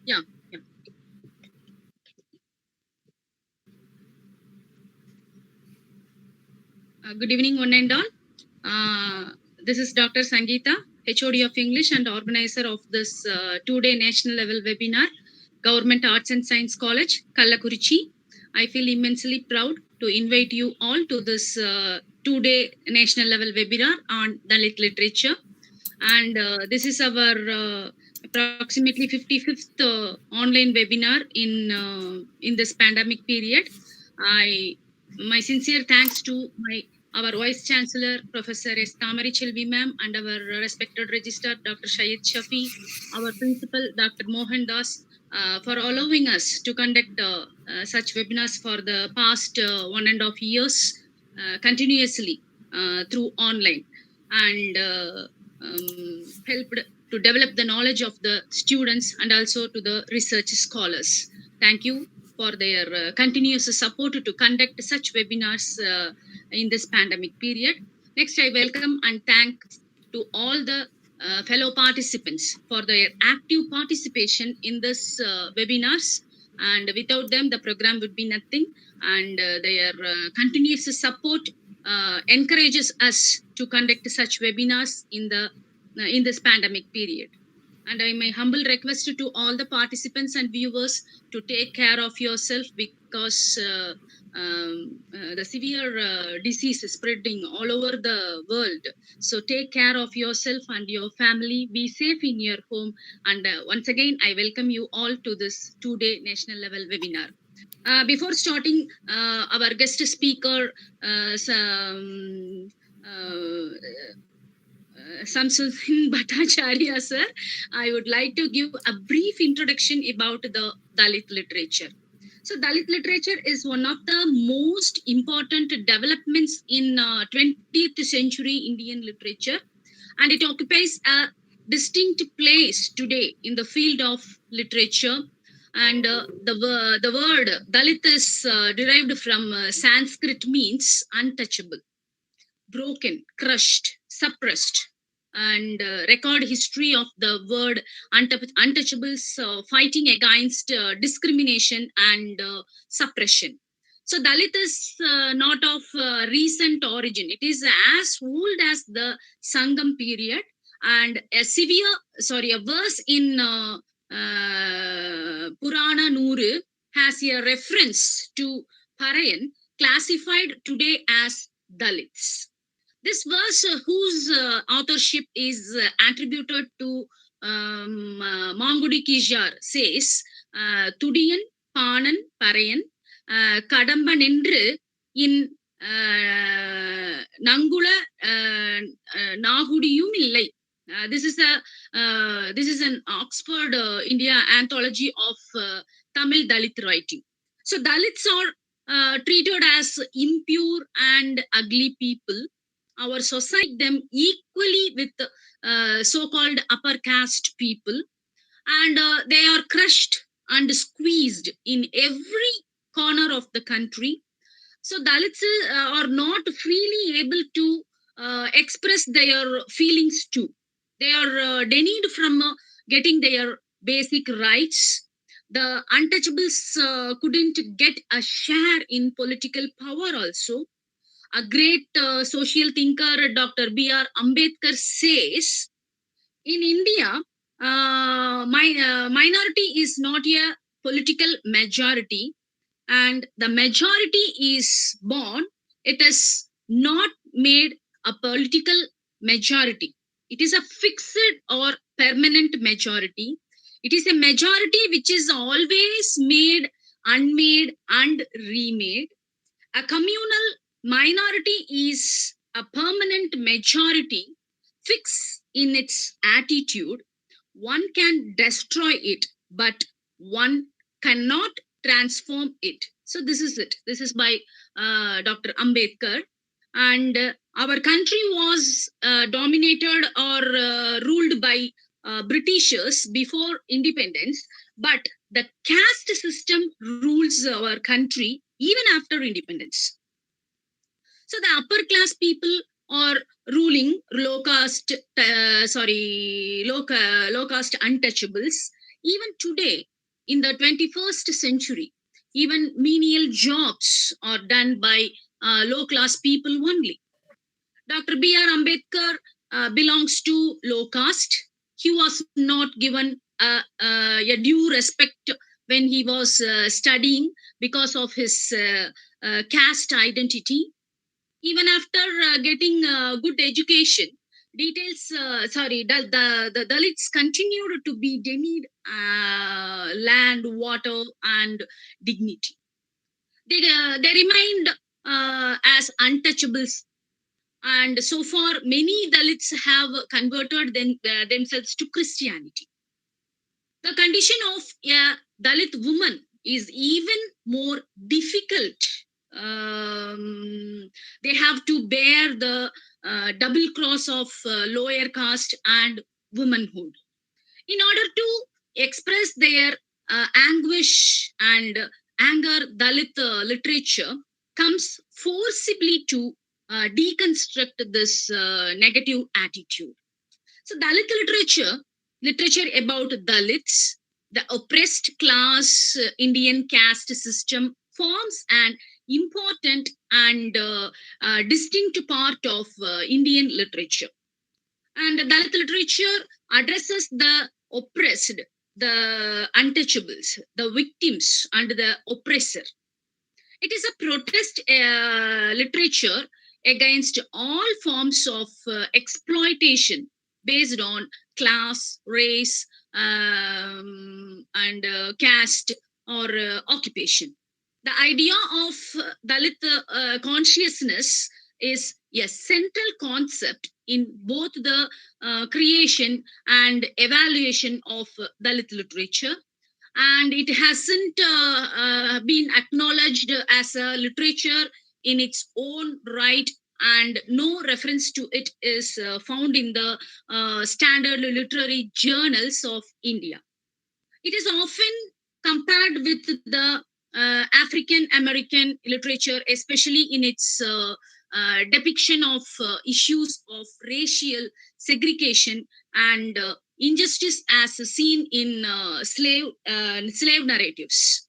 Yeah, yeah. Good evening, one and all. This is Dr. Sangeeta, HOD of English and organizer of this two-day national level webinar, Government Arts and Science College, Kallakurichi. I feel immensely proud to invite you all to this two-day national level webinar on Dalit literature. And this is our approximately 55th online webinar in this pandemic period. My sincere thanks to our Vice Chancellor, Professor S. Tamari Chelvi ma'am, and our respected registrar, Dr. Shahid Shafi, our principal, Dr. Mohan Das, for allowing us to conduct such webinars for the past 1.5 years continuously through online, and helped to develop the knowledge of the students and also to the research scholars. Thank you for their continuous support to conduct such webinars in this pandemic period. Next, I welcome and thank to all the fellow participants for their active participation in this webinars. And without them, the program would be nothing. And their continuous support encourages us to conduct such webinars in this pandemic period. And my humble request to all the participants and viewers to take care of yourself, because the severe disease is spreading all over the world. So take care of yourself and your family. Be safe in your home. And once again, I welcome you all to this two-day national level webinar. Before starting, our guest speaker, Samsudin Bhattacharya sir, I would like to give a brief introduction about the Dalit literature. So Dalit literature is one of the most important developments in 20th century Indian literature, and it occupies a distinct place today in the field of literature. And the word Dalit is derived from Sanskrit, means untouchable, broken, crushed, suppressed, and record history of the word untouchables fighting against discrimination and suppression. So Dalit is not of recent origin. It is as old as the Sangam period, and a verse in Purana Nuru has a reference to Parayan, classified today as Dalits. This verse, whose authorship is attributed to Mangudi Kijar, says, Tudiyan, Panan, Parayan, Kadamban Endru in Nangula Nahudiyum Illai. This is an Oxford, India anthology of Tamil Dalit writing. So Dalits are treated as impure and ugly people. Our society them equally with so-called upper caste people, and they are crushed and squeezed in every corner of the country. So Dalits are not freely able to express their feelings too. They are denied from getting their basic rights. The untouchables couldn't get a share in political power also. A great social thinker, Dr. B.R. Ambedkar, says, in India, minority is not a political majority, and the majority is born. It is not made a political majority. It is a fixed or permanent majority. It is a majority which is always made, unmade, and remade. A communal minority is a permanent majority, fixed in its attitude. One can destroy it, but one cannot transform it. So this is it. This is by Dr. Ambedkar. And our country was dominated or ruled by Britishers before independence, but the caste system rules our country even after independence. So the upper class people are ruling low caste untouchables even today. in the 21st century, even menial jobs are done by low-class people only. Dr. B.R. Ambedkar belongs to low caste. He was not given a due respect when he was studying because of his caste identity. Even after getting good education, the Dalits continued to be denied land, water, and dignity. They remained as untouchables, and so far many Dalits have converted themselves to Christianity. The condition of a Dalit woman is even more difficult. They have to bear the double cross of lower caste and womanhood. In order to express their anguish and anger, Dalit literature comes forcibly to deconstruct this negative attitude. So Dalit literature about Dalits, the oppressed class Indian caste system, forms an important and distinct part of Indian literature. And Dalit literature addresses the oppressed, the untouchables, the victims, and the oppressor. It is a protest literature against all forms of exploitation based on class, race, and caste or occupation. The idea of Dalit consciousness is a central concept in both the creation and evaluation of Dalit literature, and it hasn't been acknowledged as a literature in its own right, and no reference to it is found in the standard literary journals of India. It is often compared with the African American literature, especially in its depiction of issues of racial segregation and injustice as seen in slave narratives.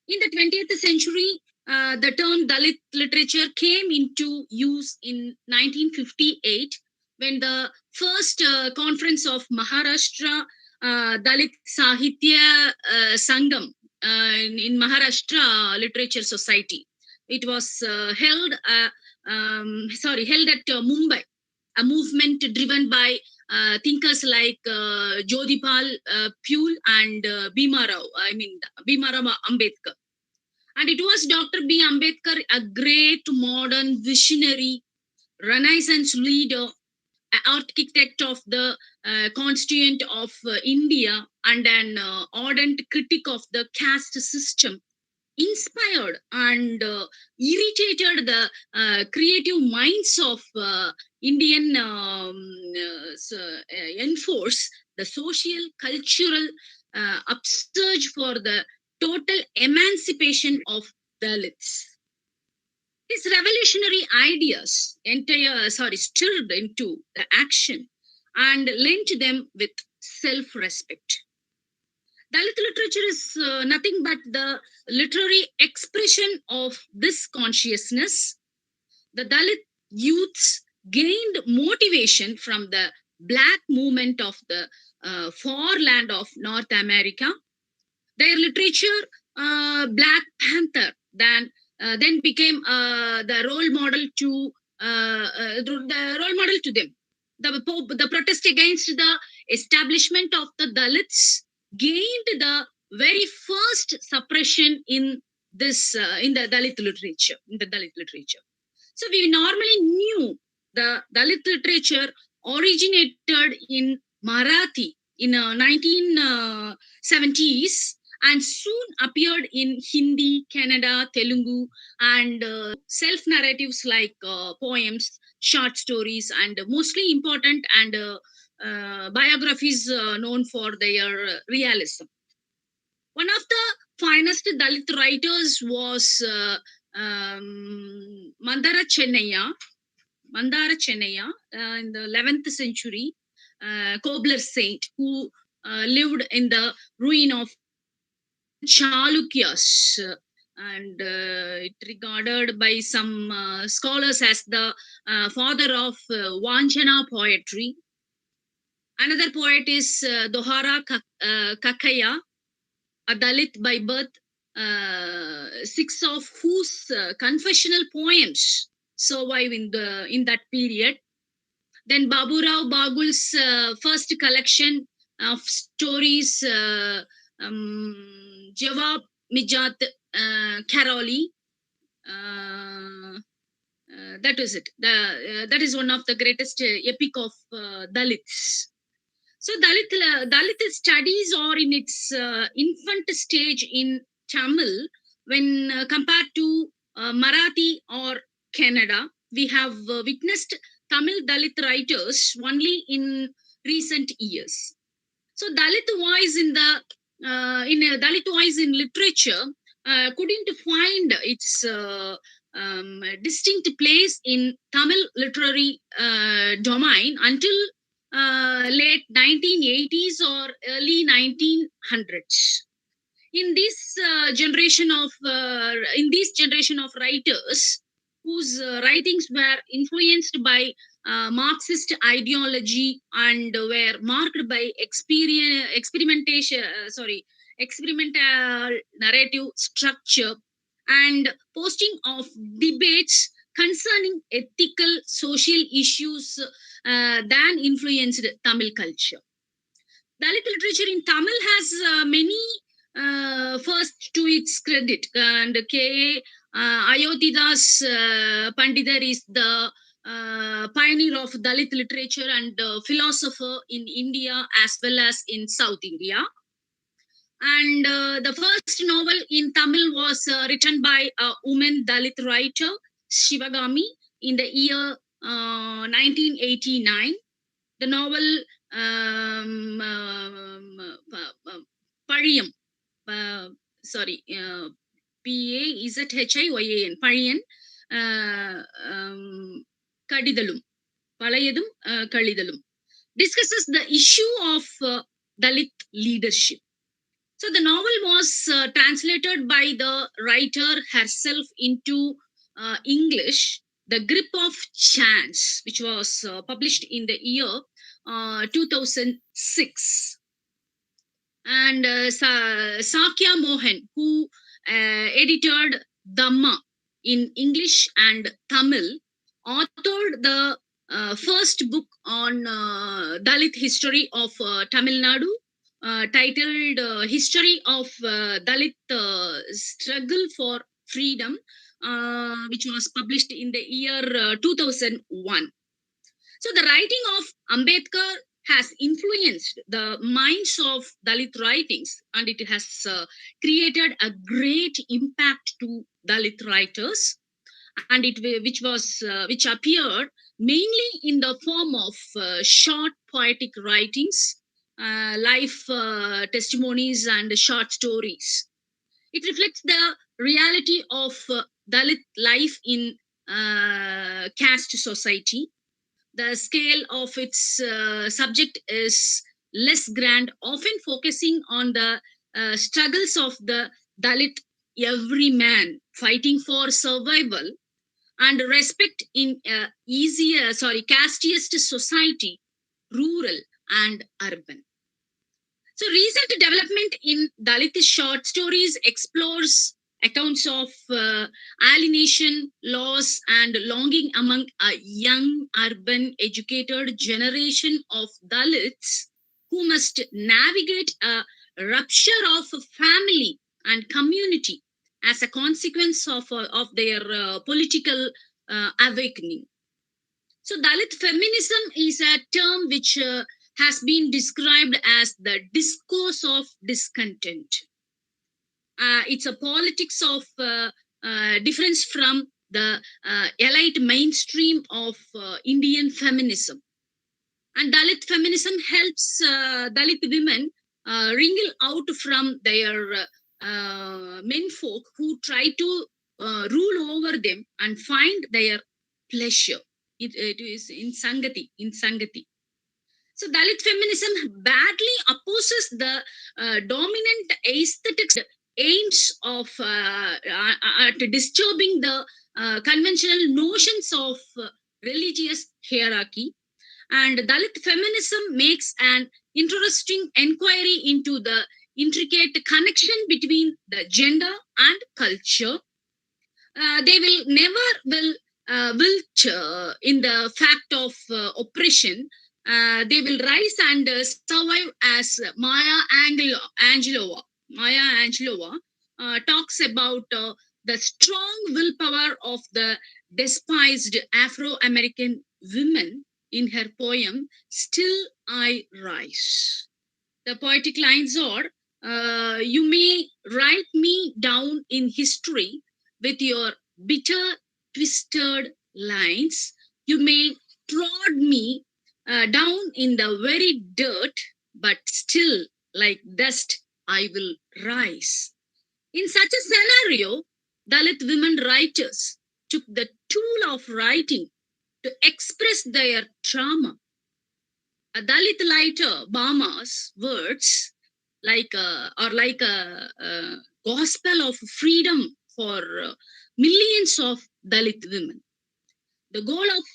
In the 20th century, the term Dalit literature came into use in 1958 when the first conference of Maharashtra Dalit Sahitya Sangam in Maharashtra Literature Society. It was held at Mumbai, a movement driven by thinkers like Jodhipal Phule and Bhimarao Ambedkar. And it was Dr. B. Ambedkar, a great modern visionary, Renaissance leader, architect of the constituent of India, and an ardent critic of the caste system, inspired and irritated the creative minds of Indian enforce the social cultural upsurge for the total emancipation of Dalits. His revolutionary ideas stirred into the action and lent them with self-respect. Dalit literature is nothing but the literary expression of this consciousness. The Dalit youths gained motivation from the black movement of the far land of North America. Their literature, Black Panther, then became the role model to them. The protest against the establishment of the Dalits gained the very first suppression in the Dalit literature. So we normally knew the Dalit literature originated in Marathi in 1970s and soon appeared in Hindi, Kannada, Telugu, and self-narratives like poems, short stories, and mostly important and biographies known for their realism. One of the finest Dalit writers was Mandara Chennaiya in the 11th century, cobbler saint who lived in the ruin of Chalukyas, and it regarded by some scholars as the father of Vanchana poetry. Another poet is Dohara Kakaya, a Dalit by birth, six of whose confessional poems survive in that period. Then Baburao Bagul's first collection of stories, Jawab Mijat Karoli. That is it. That is one of the greatest epic of Dalits. So Dalit studies are in its infant stage in Tamil when compared to Marathi or Kannada. We have witnessed Tamil Dalit writers only in recent years. So Dalit voice in Dalit voice in literature couldn't find its distinct place in Tamil literary domain until late 1980s or early 1900s. In this generation of writers whose writings were influenced by Marxist ideology and were marked by experimental narrative structure and posting of debates concerning ethical social issues than influenced Tamil culture. Dalit literature in Tamil has many first to its credit, and K. Ayodhidas Pandidar is the pioneer of Dalit literature and philosopher in India as well as in South India. And the first novel in Tamil was written by a woman Dalit writer, Shivagami, in the year 1989. The novel Pariyam, P-A-Z-H-I-Y-A-N, Pariyan, Kadidalum, Palayadum, Kalidalum, discusses the issue of Dalit leadership. So the novel was translated by the writer herself into English, The Grip of Chance, which was published in the year 2006. And Sakya Mohan, who edited Dhamma in English and Tamil, authored the first book on Dalit history of Tamil Nadu, titled History of Dalit Struggle for Freedom, which was published in the year 2001. So the writing of Ambedkar has influenced the minds of Dalit writings, and it has created a great impact to Dalit writers, and which appeared mainly in the form of short poetic writings, life testimonies, and short stories. It reflects the reality of Dalit life in caste society. The scale of its subject is less grand, often focusing on the struggles of the Dalit everyman fighting for survival and respect in castiest society, rural and urban. So recent development in Dalit short stories explores accounts of alienation, loss, and longing among a young, urban, educated generation of Dalits who must navigate a rupture of family and community as a consequence of their political awakening. So Dalit feminism is a term which has been described as the discourse of discontent. It's a politics of difference from the elite mainstream of Indian feminism. And Dalit feminism helps Dalit women wriggle out from their menfolk who try to rule over them and find their pleasure. It is in Sangati. So Dalit feminism badly opposes the dominant aesthetics aims of at disturbing the conventional notions of religious hierarchy. And Dalit feminism makes an interesting inquiry into the intricate connection between the gender and culture. They will never will wilt in the fact of oppression. They will rise and survive, as Maya Angelova talks about the strong willpower of the despised Afro-American women in her poem "Still I Rise." The poetic lines are, you may write me down in history with your bitter, twisted lines. You may trod me down in the very dirt, but still, like dust, I will rise. In such a scenario, Dalit women writers took the tool of writing to express their trauma. A Dalit lighter, Bama's words, are like a gospel of freedom for millions of Dalit women. The goal of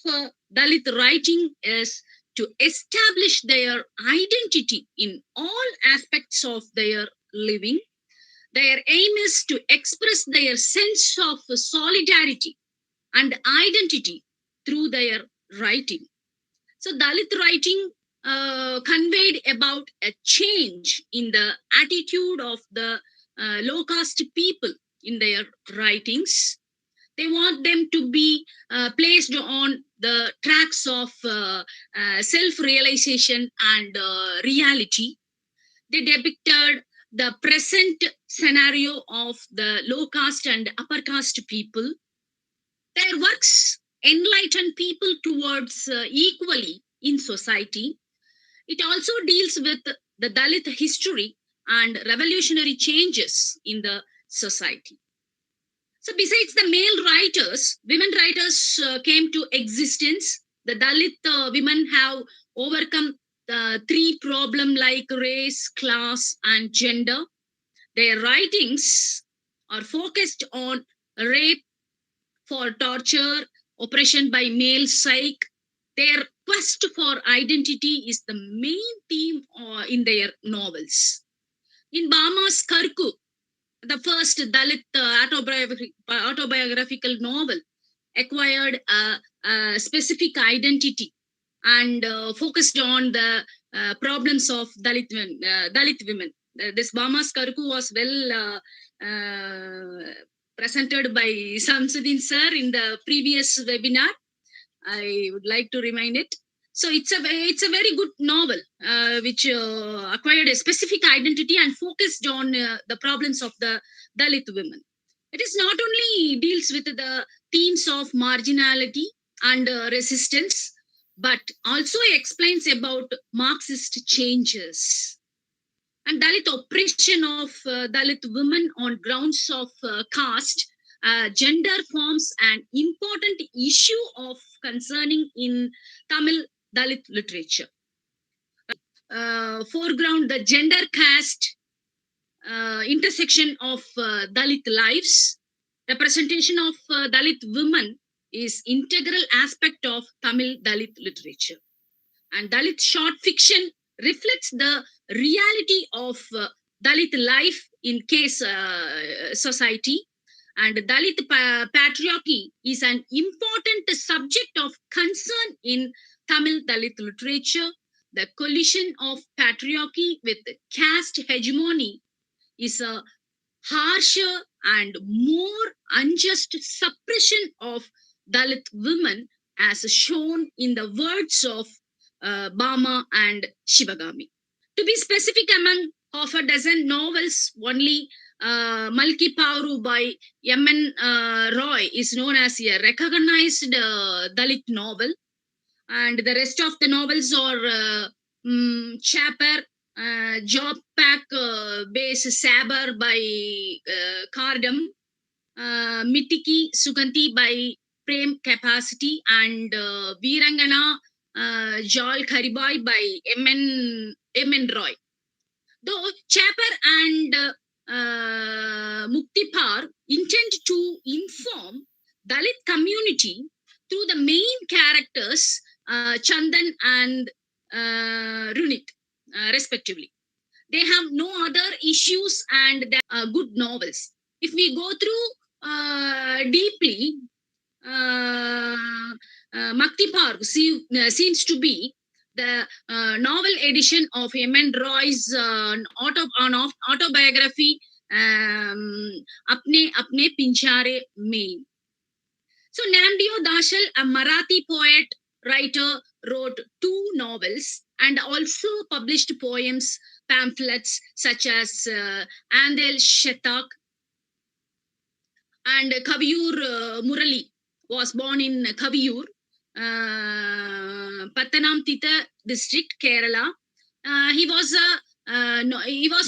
Dalit writing is to establish their identity in all aspects of their living. Their aim is to express their sense of solidarity and identity through their writing. So Dalit writing conveyed about a change in the attitude of the low caste people in their writings. They want them to be placed on the tracks of self-realization and reality. They depicted the present scenario of the low caste and upper caste people. Their works enlighten people towards equally in society. It also deals with the Dalit history and revolutionary changes in the society. So besides the male writers, women writers came to existence. The Dalit women have overcome the three problems like race, class, and gender. Their writings are focused on rape, for torture, oppression by male psyche. Their quest for identity is the main theme in their novels. In Bama's Karku, the first Dalit autobiographical novel, acquired a specific identity and focused on the problems of Dalit women. This Bama's Karku was well presented by Samsudin sir in the previous webinar. I would like to remind it. So it's a very good novel which acquired a specific identity and focused on the problems of the Dalit women. It is not only deals with the themes of marginality and resistance, but also explains about Marxist changes and Dalit oppression of Dalit women on grounds of caste. Gender forms an important issue of concerning in Tamil Dalit literature. Foreground the gender caste intersection of Dalit lives. Representation of Dalit women is integral aspect of Tamil Dalit literature. And Dalit short fiction reflects the reality of Dalit life in case society. And Dalit patriarchy is an important subject of concern in Tamil Dalit literature. The collision of patriarchy with caste hegemony is a harsher and more unjust suppression of Dalit women, as shown in the words of Bama and Shivagami. To be specific, among half a dozen novels, only Malki Pauru by M.N. Roy is known as a recognized Dalit novel, and the rest of the novels are Chapter, Job Pack Base Sabar by Kardam, Mitiki Suganti by Prem Capacity, and Virangana Jal Karibai by M.N. Roy. Though Chapter and Muktipar intend to inform Dalit community through the main characters Chandan and Runit, respectively. They have no other issues and they're good novels. If we go through deeply, uh, Maktipar seems to be the novel edition of Hemen Roy's autobiography, Apne Apne Pinchare Mein. So Namdeo Dashal, a Marathi poet, writer, wrote 2 novels and also published poems, pamphlets such as Andel Shetak and Kaviyur Murali was born in Kaviyur, Pathanamthitta district, Kerala. He was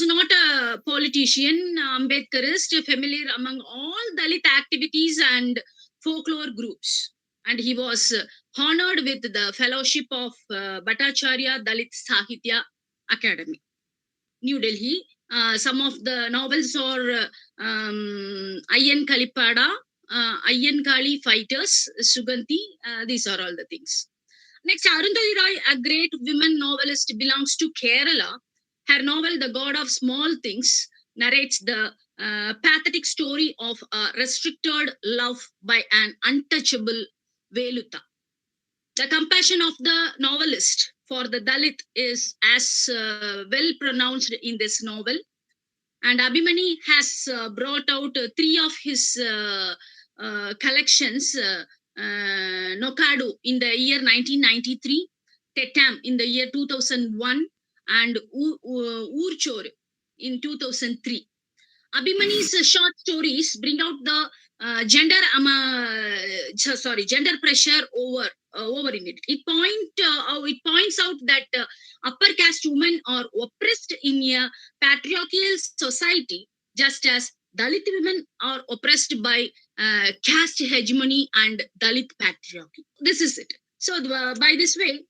not a politician, Ambedkarist, familiar among all Dalit activities and folklore groups. And he was honored with the fellowship of Bhattacharya Dalit Sahitya Academy, New Delhi. Some of the novels are Ayyan Kalipada, Ayyan Kali Fighters, Suganti. These are all the things. Next, Arundhati Roy, a great women novelist, belongs to Kerala. Her novel, The God of Small Things, narrates the pathetic story of a restricted love by an untouchable Veluta. The compassion of the novelist for the Dalit is as well pronounced in this novel. And Abhimani has brought out 3 of his collections, Nokadu in the year 1993, Tetam in the year 2001, and Urchor in 2003. Abhimani's short stories bring out the gender pressure over in it. It points out that upper caste women are oppressed in a patriarchal society, just as Dalit women are oppressed by caste hegemony and Dalit patriarchy. This is it. So by this way,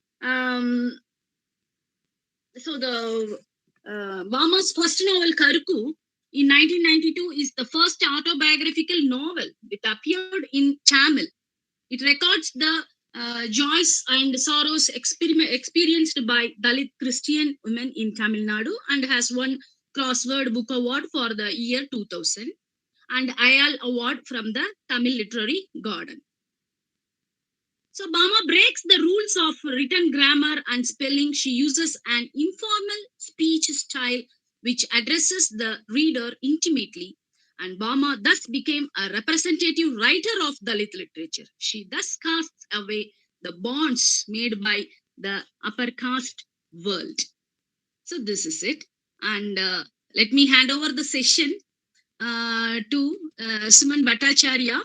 so the Bama's first novel, Karuku, in 1992 is the first autobiographical novel that appeared in Tamil. It records the joys and sorrows experienced by Dalit Christian women in Tamil Nadu and has won Crossword Book Award for the year 2000 and IAL Award from the Tamil Literary Garden. So Bama breaks the rules of written grammar and spelling. She uses an informal speech style which addresses the reader intimately, and Bama thus became a representative writer of Dalit literature. She thus casts away the bonds made by the upper caste world. So this is it. And let me hand over the session to Suman Bhattacharya.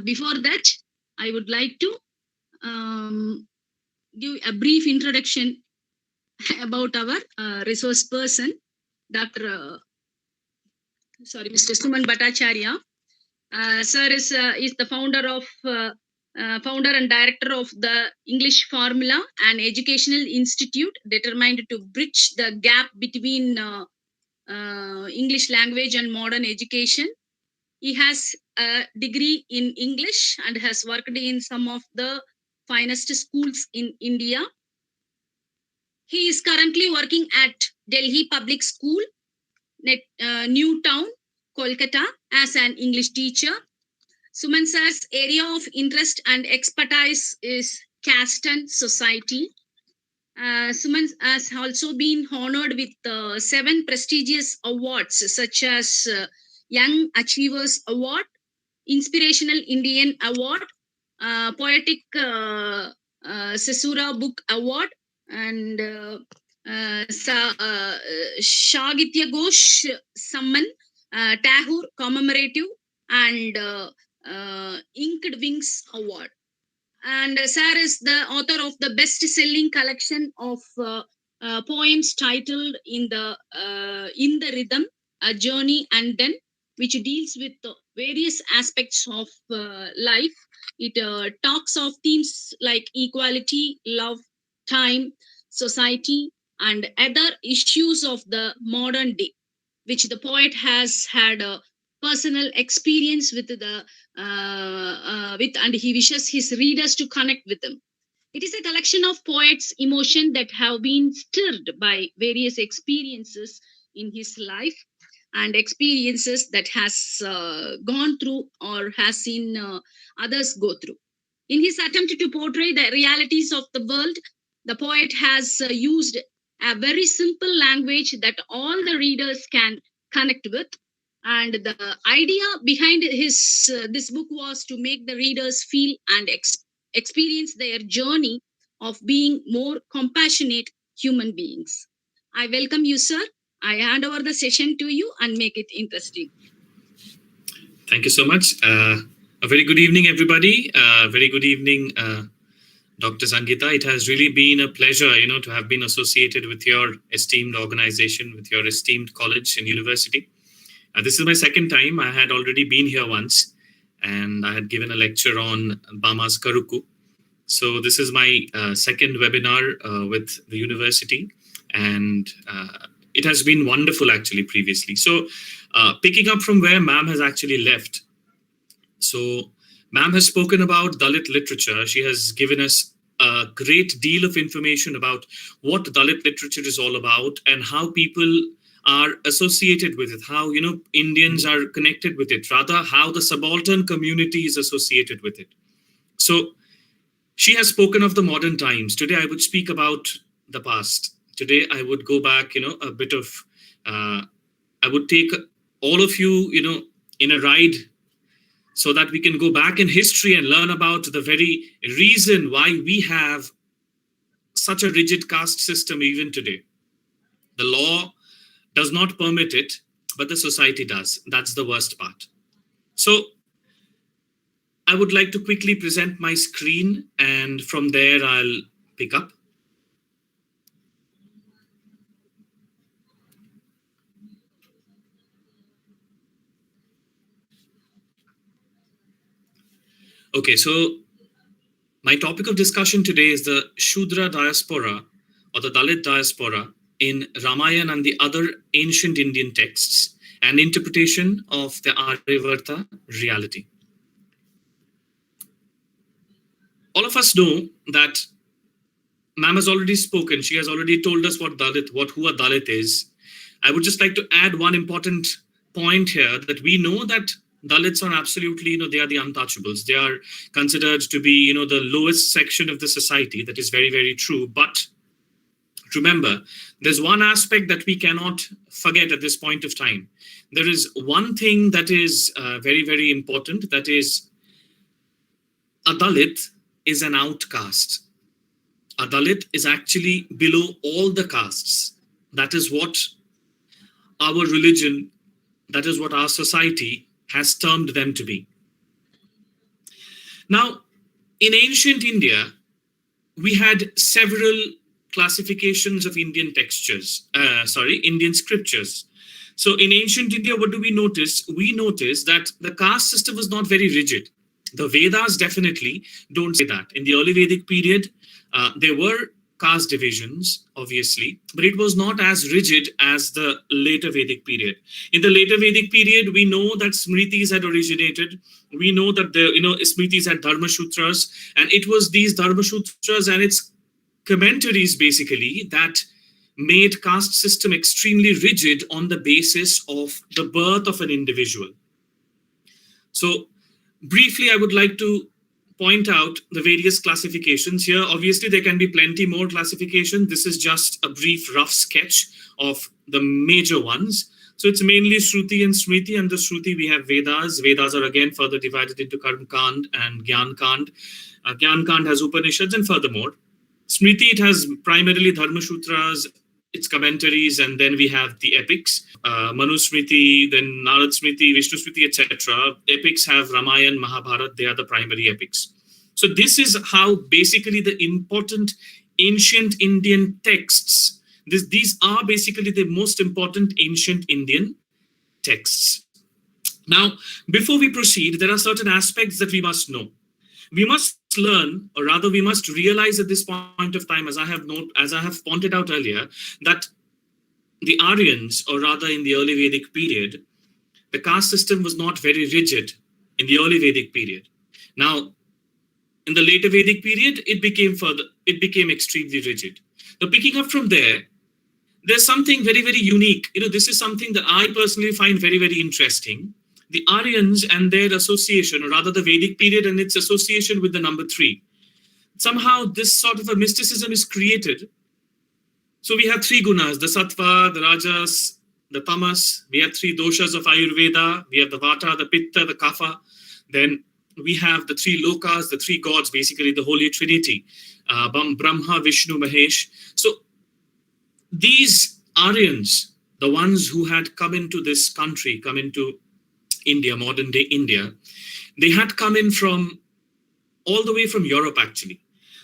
Before that, I would like to give a brief introduction about our resource person, Mr. Suman Bhattacharya. Sir is the founder and director of the English Formula, an educational institute determined to bridge the gap between English language and modern education. He has a degree in English and has worked in some of the finest schools in India. He is currently working at Delhi Public School, New Town, Kolkata, as an English teacher. Suman sir's area of interest and expertise is caste and society. Suman has also been honored with 7 prestigious awards such as Young Achievers Award, Inspirational Indian Award, Poetic Sesura Book Award, and Shagitya Ghosh Samman, Tagore Commemorative, and Inked Wings Award. And Sir is the author of the best-selling collection of poems titled "In the Rhythm: A Journey and Then," which deals with various aspects of life. It talks of themes like equality, love, time, society, and other issues of the modern day. which the poet has had a personal experience with, and he wishes his readers to connect with them. It is a collection of poets' emotion that have been stirred by various experiences in his life and experiences that has gone through or has seen others go through. In his attempt to portray the realities of the world, the poet has used a very simple language that all the readers can connect with. And the idea behind his this book was to make the readers feel and experience their journey of being more compassionate human beings. I welcome you, sir. I hand over the session to you and make it interesting. Thank you so much. A very good evening, everybody. Very good evening, Dr. Sangeeta. It has really been a pleasure, to have been associated with your esteemed organization, with your esteemed college and university. This is my second time. I had already been here once, and I had given a lecture on Bama's Karuku. So this is my second webinar with the university, and it has been wonderful actually previously. So picking up from where ma'am has actually left. So ma'am has spoken about Dalit literature. She has given us a great deal of information about what Dalit literature is all about and how people are associated with it, how, Indians are connected with it, rather how the subaltern community is associated with it. So she has spoken of the modern times. Today, I would speak about the past. Today, I would go back, a bit of, I would take all of you, in a ride so that we can go back in history and learn about the very reason why we have such a rigid caste system even today. The law does not permit it, but the society does. That's the worst part. So I would like to quickly present my screen, and from there I'll pick up. Okay, so my topic of discussion today is the Shudra Diaspora or the Dalit Diaspora in Ramayana and the other ancient Indian texts and interpretation of the Aryavarta reality. All of us know that ma'am has already spoken. She has already told us who a Dalit is. I would just like to add one important point here, that we know that Dalits are absolutely, they are the untouchables. They are considered to be, the lowest section of the society. That is very, very true. But remember, there's one aspect that we cannot forget at this point of time. There is one thing that is very, very important. That is, a Dalit is an outcast. A Dalit is actually below all the castes. That is what our religion, that is what our society has termed them to be. Now, in ancient India, we had several classifications of Indian Indian scriptures. So in ancient India, what do we notice? We notice that the caste system was not very rigid. The Vedas definitely don't say that. In the early Vedic period, there were caste divisions, obviously, but it was not as rigid as the later Vedic period. In the later Vedic period, we know that Smritis had originated. We know that the Smritis had Dharma Sutras, and it was these Dharma Sutras and its commentaries basically that made caste system extremely rigid on the basis of the birth of an individual. So briefly, I would like to point out the various classifications here. Obviously, there can be plenty more classification. This is just a brief rough sketch of the major ones. So it's mainly Shruti and Smriti. Under Shruti, we have Vedas. Vedas are again further divided into Karma Kand and Gyan Kand. Gyan Kand has Upanishads, and furthermore, Smriti, it has primarily Dharma Sutras, its commentaries, and then we have the epics. Manu Smriti, then Narad Smriti, Vishnu Smriti, etc. Epics have Ramayana, Mahabharata, they are the primary epics. So this is how basically the important ancient Indian texts, these are basically the most important ancient Indian texts. Now, before we proceed, there are certain aspects that we must know. We must learn, or rather we must realize at this point of time, as I have pointed out earlier, that the Aryans, or rather in the early Vedic period, the caste system was not very rigid in the early Vedic period. Now, in the later Vedic period, it became extremely rigid. Now, picking up from there, there's something very, very unique. This is something that I personally find very, very interesting. The Aryans and their association, or rather the Vedic period and its association with the number three. Somehow this sort of a mysticism is created. So we have three gunas, the sattva, the rajas, the tamas. We have three doshas of Ayurveda. We have the vata, the pitta, the kapha. Then we have the three lokas, the three gods, basically the Holy Trinity, Brahma, Vishnu, Mahesh. So these Aryans, the ones who had come into this country, come into India, modern day India, they had come in from all the way from Europe, actually.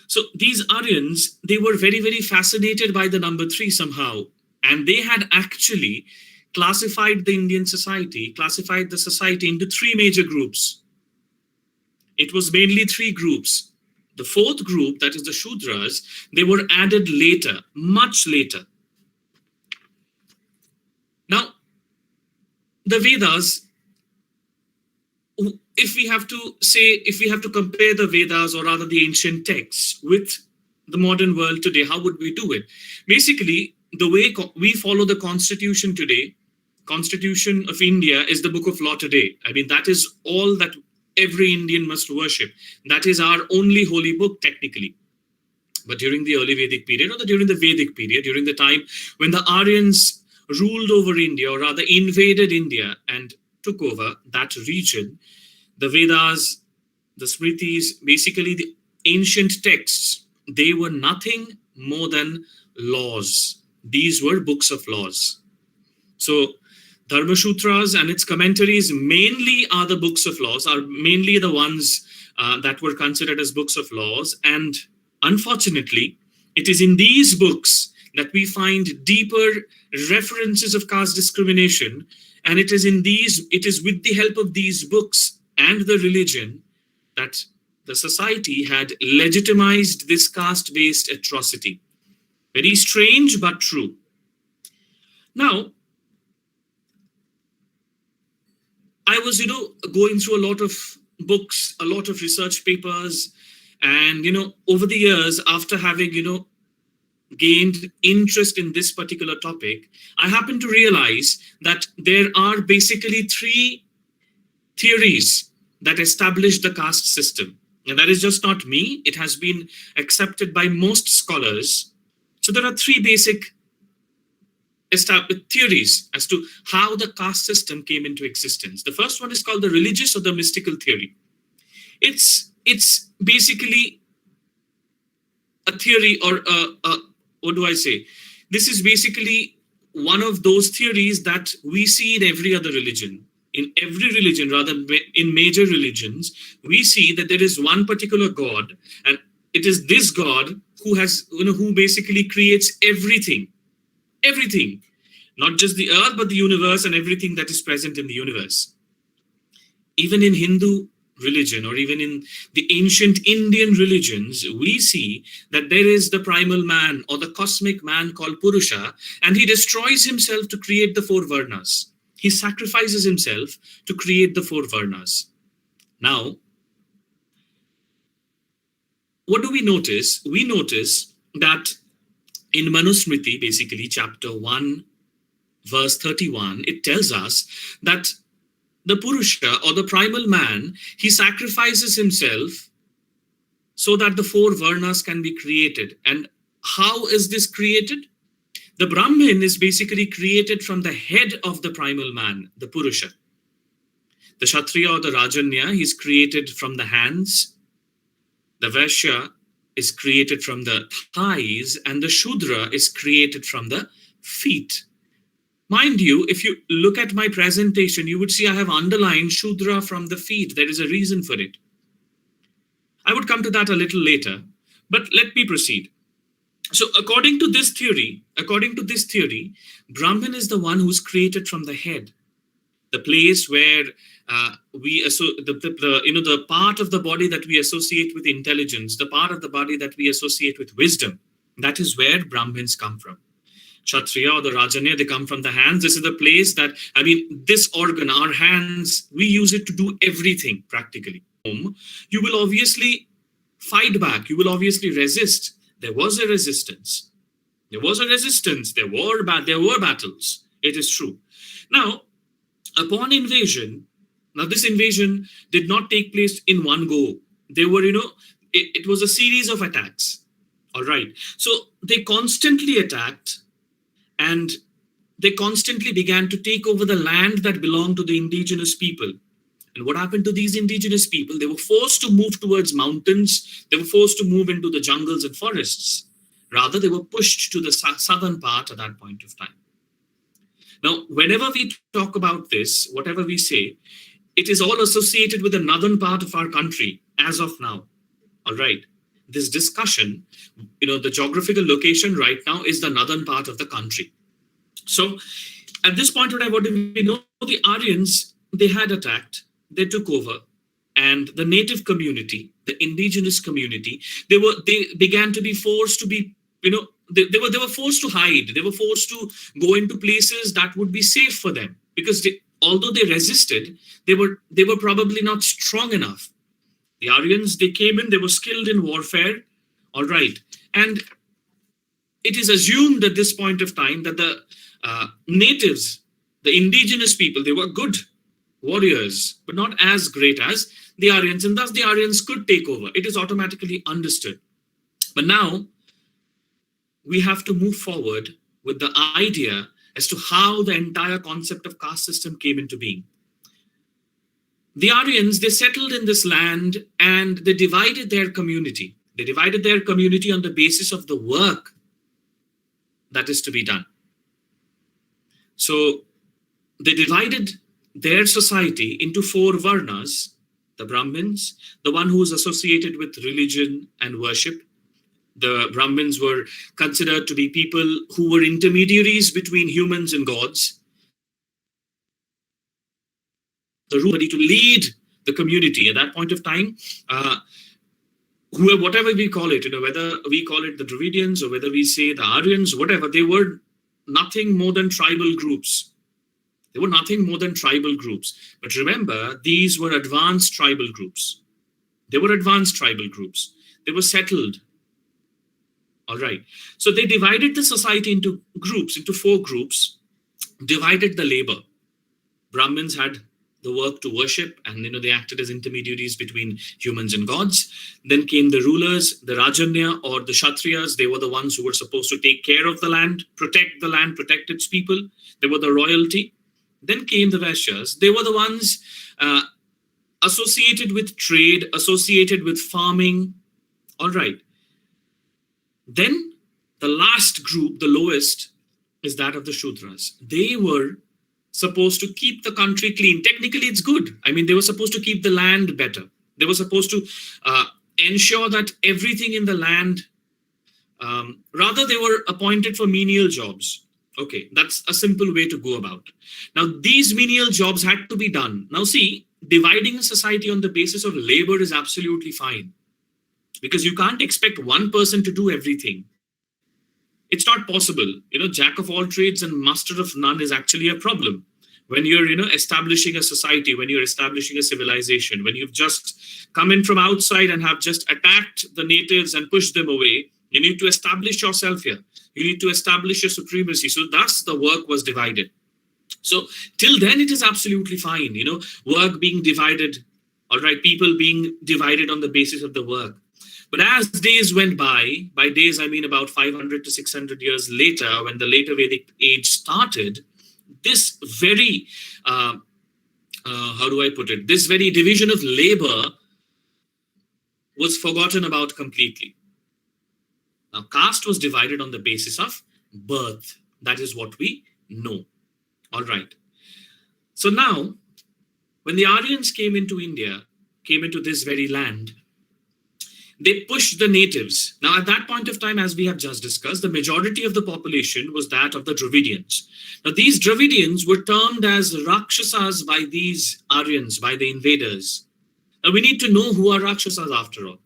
So these Aryans, they were very, very fascinated by the number three somehow. And they had actually classified the Indian society, classified the society into three major groups. It was mainly three groups. The fourth group, that is the Shudras, they were added later, much later. Now, the Vedas, if we have to compare the Vedas, or rather the ancient texts, with the modern world today, how would we do it? Basically, the way we follow the constitution today, Constitution of India is the book of law today. I mean, that is all that every Indian must worship. That is our only holy book, technically. But during the early Vedic period, or during the Vedic period, during the time when the Aryans ruled over India, or rather invaded India and took over that region, the Vedas, the Smritis, basically the ancient texts, they were nothing more than laws. These were books of laws. So Dharma Sutras and its commentaries mainly are the books of laws, are mainly the ones that were considered as books of laws. And unfortunately, it is in these books that we find deeper references of caste discrimination. And it is with the help of these books and the religion that the society had legitimized this caste-based atrocity. Very strange, but true. Now, I was, going through a lot of books, a lot of research papers, and, over the years, after having, gained interest in this particular topic, I happened to realize that there are basically three theories that establish the caste system. And that is just not me. It has been accepted by most scholars. So there are three basic theories as to how the caste system came into existence. The first one is called the religious or the mystical theory. It's basically a theory, or what do I say? This is basically one of those theories that we see in every other religion. In every religion, rather in major religions, we see that there is one particular God, and it is this God who basically creates everything, not just the earth, but the universe and everything that is present in the universe. Even in Hindu religion, or even in the ancient Indian religions, we see that there is the primal man, or the cosmic man called Purusha, and he destroys himself to create the four varnas. He sacrifices himself to create the four varnas. Now, what do we notice? We notice that in Manusmriti, basically chapter 1, verse 31, it tells us that the Purusha, or the primal man, he sacrifices himself so that the four varnas can be created. And how is this created? The Brahmin is basically created from the head of the primal man, the Purusha. The Kshatriya or the Rajanya, he's created from the hands. The Vaishya is created from the thighs, and the Shudra is created from the feet. Mind you, if you look at my presentation, you would see I have underlined Shudra from the feet. There is a reason for it. I would come to that a little later, but let me proceed. So according to this theory, Brahman is the one who's created from the head, the place where the part of the body that we associate with intelligence, the part of the body that we associate with wisdom. That is where Brahmins come from. Kshatriya or the Rajanya, they come from the hands. This is the place that, I mean, this organ, our hands, we use it to do everything practically. You will obviously fight back. You will obviously resist. There was a resistance. There was a resistance. There were battles. It is true. Now, upon invasion, now this invasion did not take place in one go. They were, it was a series of attacks. All right. So they constantly attacked, and they constantly began to take over the land that belonged to the indigenous people. And what happened to these indigenous people? They were forced to move towards mountains. They were forced to move into the jungles and forests. Rather, they were pushed to the southern part at that point of time. Now, whenever we talk about this, whatever we say, it is all associated with the northern part of our country as of now. All right. This discussion, the geographical location right now is the northern part of the country. So at this point, what do we know? The Aryans, they had attacked, they took over, and the native community, the indigenous community, they began to be forced to be, they were forced to hide. They were forced to go into places that would be safe for them, because although they resisted, they were probably not strong enough. The Aryans, they came in, they were skilled in warfare, all right. And it is assumed at this point of time that the natives, the indigenous people, they were good warriors, but not as great as the Aryans, and thus the Aryans could take over. It is automatically understood. But now, we have to move forward with the idea as to how the entire concept of caste system came into being. The Aryans, they settled in this land and they divided their community. They divided their community on the basis of the work that is to be done. So they divided their society into 4 varnas: the Brahmins, the one who is associated with religion and worship. The Brahmins were considered to be people who were intermediaries between humans and gods. The rule to lead the community at that point of time, whatever we call it, whether we call it the Dravidians or whether we say the Aryans, whatever, they were nothing more than tribal groups. They were nothing more than tribal groups. But remember, these were advanced tribal groups. They were advanced tribal groups. They were settled. All right. So they divided the society into groups, into 4 groups, divided the labor. Brahmins had the work to worship, and they acted as intermediaries between humans and gods. Then came the rulers, the Rajanya or the Kshatriyas. They were the ones who were supposed to take care of the land, protect its people. They were the royalty. Then came the Vaishyas. They were the ones associated with trade, associated with farming. All right. Then the last group, the lowest, is that of the Shudras. They were supposed to keep the country clean. Technically, it's good. I mean, they were supposed to keep the land better. They were supposed to ensure that everything in the land, rather they were appointed for menial jobs. Okay, that's a simple way to go about. Now, these menial jobs had to be done. Now, see, dividing society on the basis of labor is absolutely fine, because you can't expect one person to do everything. It's not possible. Jack of all trades and master of none is actually a problem. When you're, establishing a society, when you're establishing a civilization, when you've just come in from outside and have just attacked the natives and pushed them away, you need to establish yourself here. You need to establish your supremacy. So thus the work was divided. So till then, it is absolutely fine. Work being divided, all right, people being divided on the basis of the work. But as days went by days, I mean about 500 to 600 years later, when the later Vedic age started, this very, this very division of labor was forgotten about completely. Now, caste was divided on the basis of birth. That is what we know. All right. So now, when the Aryans came into India, came into this very land, they pushed the natives. Now, at that point of time, as we have just discussed, the majority of the population was that of the Dravidians. Now, these Dravidians were termed as Rakshasas by these Aryans, by the invaders. Now, we need to know who are Rakshasas after all,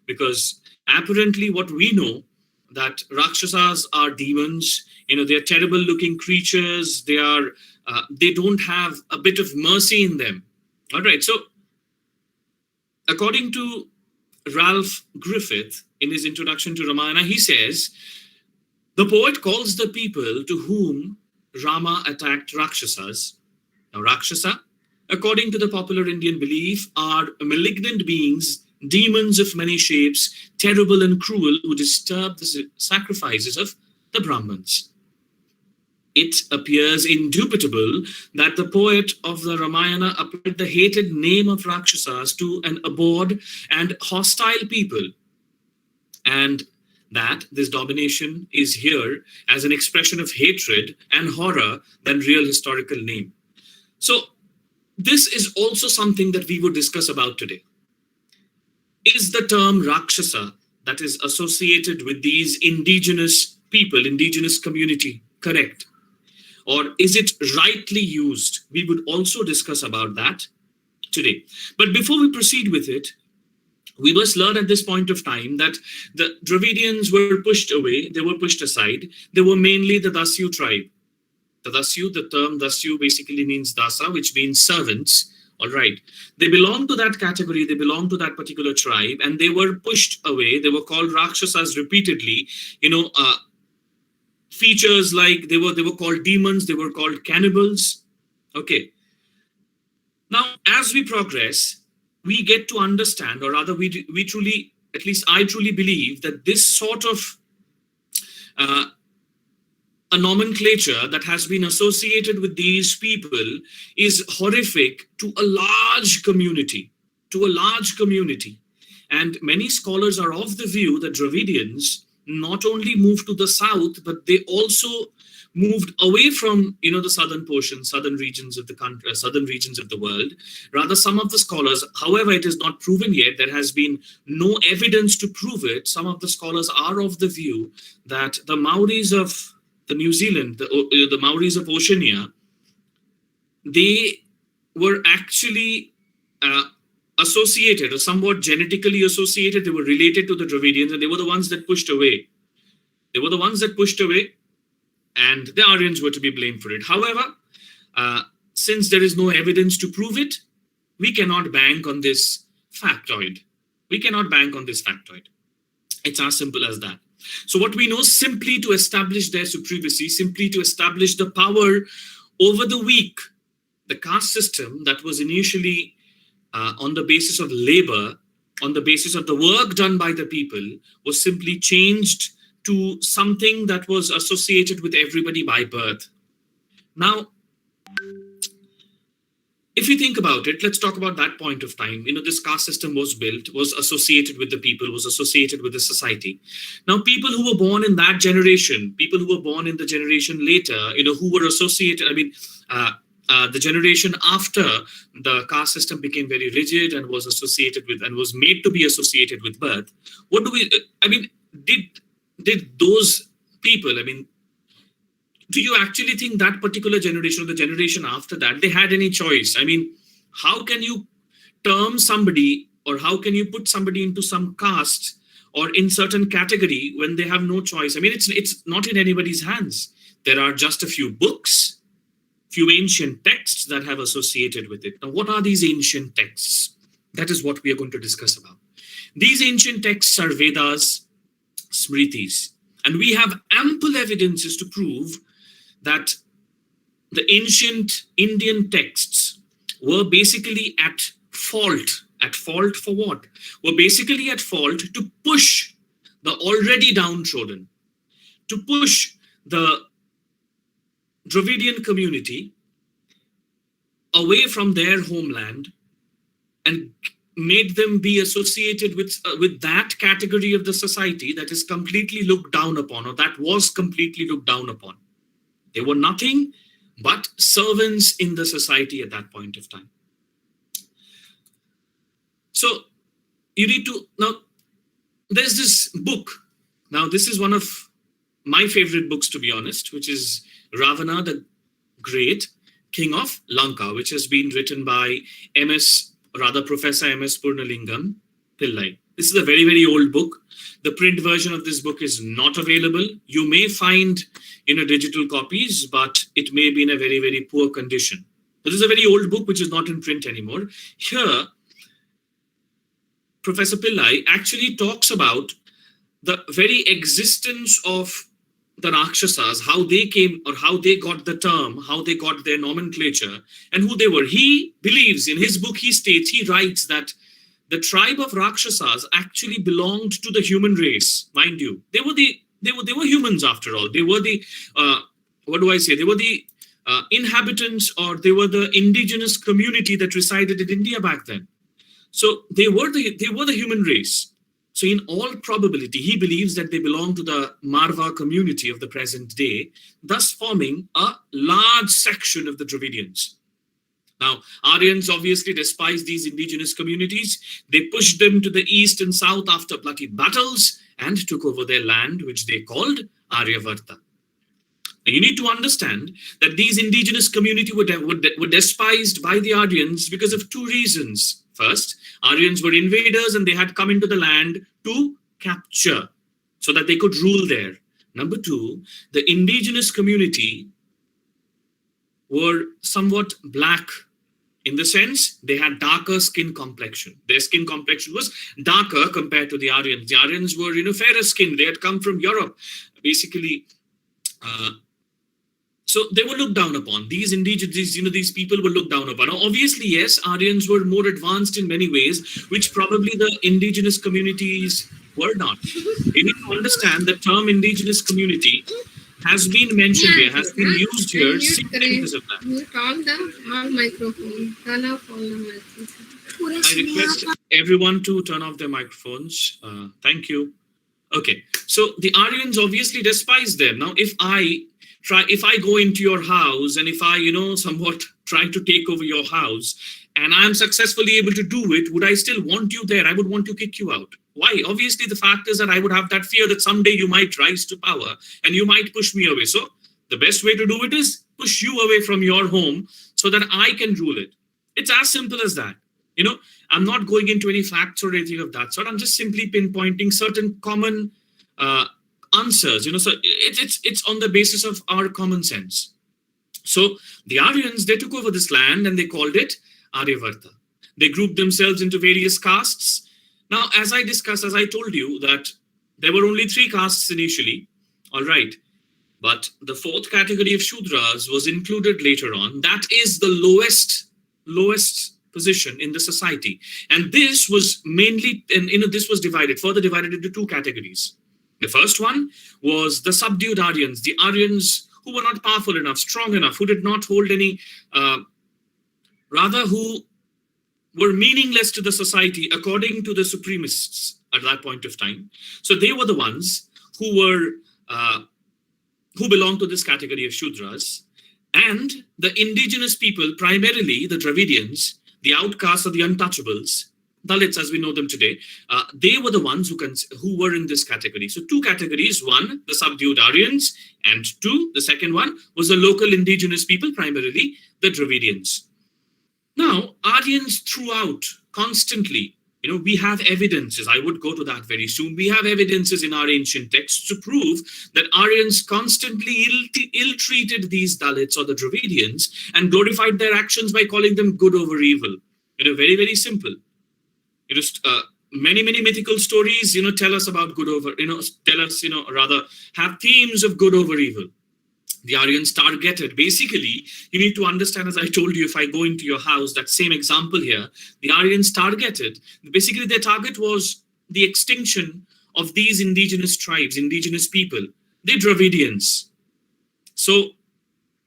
because apparently what we know, that Rakshasas are demons, They are terrible looking creatures. They don't have a bit of mercy in them. All right. So according to Ralph Griffith, in his introduction to Ramayana, he says, the poet calls the people to whom Rama attacked Rakshasas. Now, Rakshasa, according to the popular Indian belief, are malignant beings, demons of many shapes, terrible and cruel, who disturb the sacrifices of the Brahmins. It appears indubitable that the poet of the Ramayana applied the hated name of Rakshasas to an abhorred and hostile people, and that this domination is here as an expression of hatred and horror than real historical name. So this is also something that we would discuss about today. Is the term Rakshasa that is associated with these indigenous people, indigenous community, correct? Or is it rightly used? We would also discuss about that today. But before we proceed with it, we must learn at this point of time that the Dravidians were pushed away, they were pushed aside. They were mainly the Dasyu tribe. The Dasyu, the term Dasyu basically means Dasa, which means servants. All right. They belong to that category, they belong to that particular tribe, and they were pushed away. They were called Rakshasas repeatedly. Features like they were called demons, they were called cannibals. Okay. Now, as we progress, we get to understand, or rather we truly, at least I truly believe that this sort of a nomenclature that has been associated with these people is horrific to a large community, And many scholars are of the view that Dravidians not only moved to the south, but they also moved away from the southern portion, southern regions of the country, southern regions of the world. Rather, some of the scholars, however, it is not proven yet, there has been no evidence to prove it. Some of the scholars are of the view that the Maoris of the New Zealand, the Maoris of Oceania, they were actually associated or somewhat genetically associated. They were related to the Dravidians, and they were the ones that pushed away. And the Aryans were to be blamed for it. However, since there is no evidence to prove it, we cannot bank on this factoid. It's as simple as that. So what we know, simply to establish their supremacy, simply to establish the power over the weak, the caste system that was initially on the basis of labor, on the basis of the work done by the people, was simply changed to something that was associated with everybody by birth. Now, if you think about it, let's talk about that point of time. This caste system was built, was associated with the people, was associated with the society. Now, people who were born in that generation, people who were born in the generation later, who were associated, the generation after the caste system became very rigid and was associated with, and was made to be associated with birth. Did those people, do you actually think that particular generation or the generation after that, they had any choice? How can you term somebody, or how can you put somebody into some caste or in certain category when they have no choice? It's not in anybody's hands. There are just a few books, few ancient texts that have associated with it. Now, what are these ancient texts? That is what we are going to discuss about. These ancient texts are Vedas, Smritis, and we have ample evidences to prove that the ancient Indian texts were basically at fault. At fault for what? Were basically at fault to push the already downtrodden, to push the Dravidian community away from their homeland and made them be associated with that category of the society that is completely looked down upon, or that was completely looked down upon. They were nothing but servants in the society at that point of time. So you need to, now there's this book. Now this is one of my favorite books, to be honest, which is Ravana the Great, King of Lanka, which has been written by Professor M.S. Purnalingam Pillai. This is a very, very old book. The print version of this book is not available. You may find digital copies, but it may be in a very, very poor condition. This is a very old book which is not in print anymore. Here, Professor Pillai actually talks about the very existence of the Rakshasas, how they came or how they got the term, how they got their nomenclature, and who they were. He believes, in his book, he writes that the tribe of Rakshasas actually belonged to the human race. Mind you, they were humans after all. They were the They were the inhabitants, or they were the indigenous community that resided in India back then. So they were the human race. So in all probability, he believes that they belong to the Marva community of the present day, thus forming a large section of the Dravidians. Now, Aryans obviously despise these indigenous communities. They pushed them to the east and south after bloody battles and took over their land, which they called Aryavarta. Now, you need to understand that these indigenous community were despised by the Aryans because of two reasons. First, Aryans were invaders and they had come into the land to capture so that they could rule there. Number two, the indigenous community were somewhat black, in the sense they had darker skin complexion. Their skin complexion was darker compared to the Aryans. The Aryans were, fairer skinned. They had come from Europe, basically. So they were looked down upon. These these people were looked down upon. Now, obviously, yes, Aryans were more advanced in many ways, which probably the indigenous communities were not. You need to understand the term indigenous community has been mentioned here, has been used here simply because of that. Mute all the microphone. Turn off all the microphones. I request everyone to turn off their microphones. Thank you. Okay, so the Aryans obviously despise them. Now, if I go into your house and if I, somewhat try to take over your house and I'm successfully able to do it, would I still want you there? I would want to kick you out. Why? Obviously, the fact is that I would have that fear that someday you might rise to power and you might push me away. So the best way to do it is push you away from your home so that I can rule it. It's as simple as that. I'm not going into any facts or anything of that sort. I'm just simply pinpointing certain common answers. So it's on the basis of our common sense. So the Aryans, they took over this land and they called it Aryavarta. They grouped themselves into various castes. Now, as I told you that there were only 3 castes initially, all right. But the 4th category of Shudras was included later on. That is the lowest position in the society. And this was mainly, this was further divided into 2 categories. The first one was the subdued Aryans, the Aryans who were not powerful enough, strong enough, who did not hold any, rather who were meaningless to the society according to the supremacists at that point of time. So they were the ones who belonged to this category of Shudras. And the indigenous people, primarily the Dravidians, the outcasts or the untouchables, Dalits as we know them today, they were the ones who were in this category. So 2 categories: 1, the subdued Aryans, and 2, the second one was the local indigenous people, primarily the Dravidians. Now, Aryans throughout, constantly, we have evidences. I would go to that very soon. We have evidences in our ancient texts to prove that Aryans constantly ill-treated these Dalits or the Dravidians and glorified their actions by calling them good over evil. Very, very simple. Many mythical stories, tell us about good over, rather have themes of good over evil. The Aryans targeted, basically, you need to understand, as I told you, if I go into your house, that same example here, the Aryans targeted, basically their target was the extinction of these indigenous tribes, indigenous people, the Dravidians. So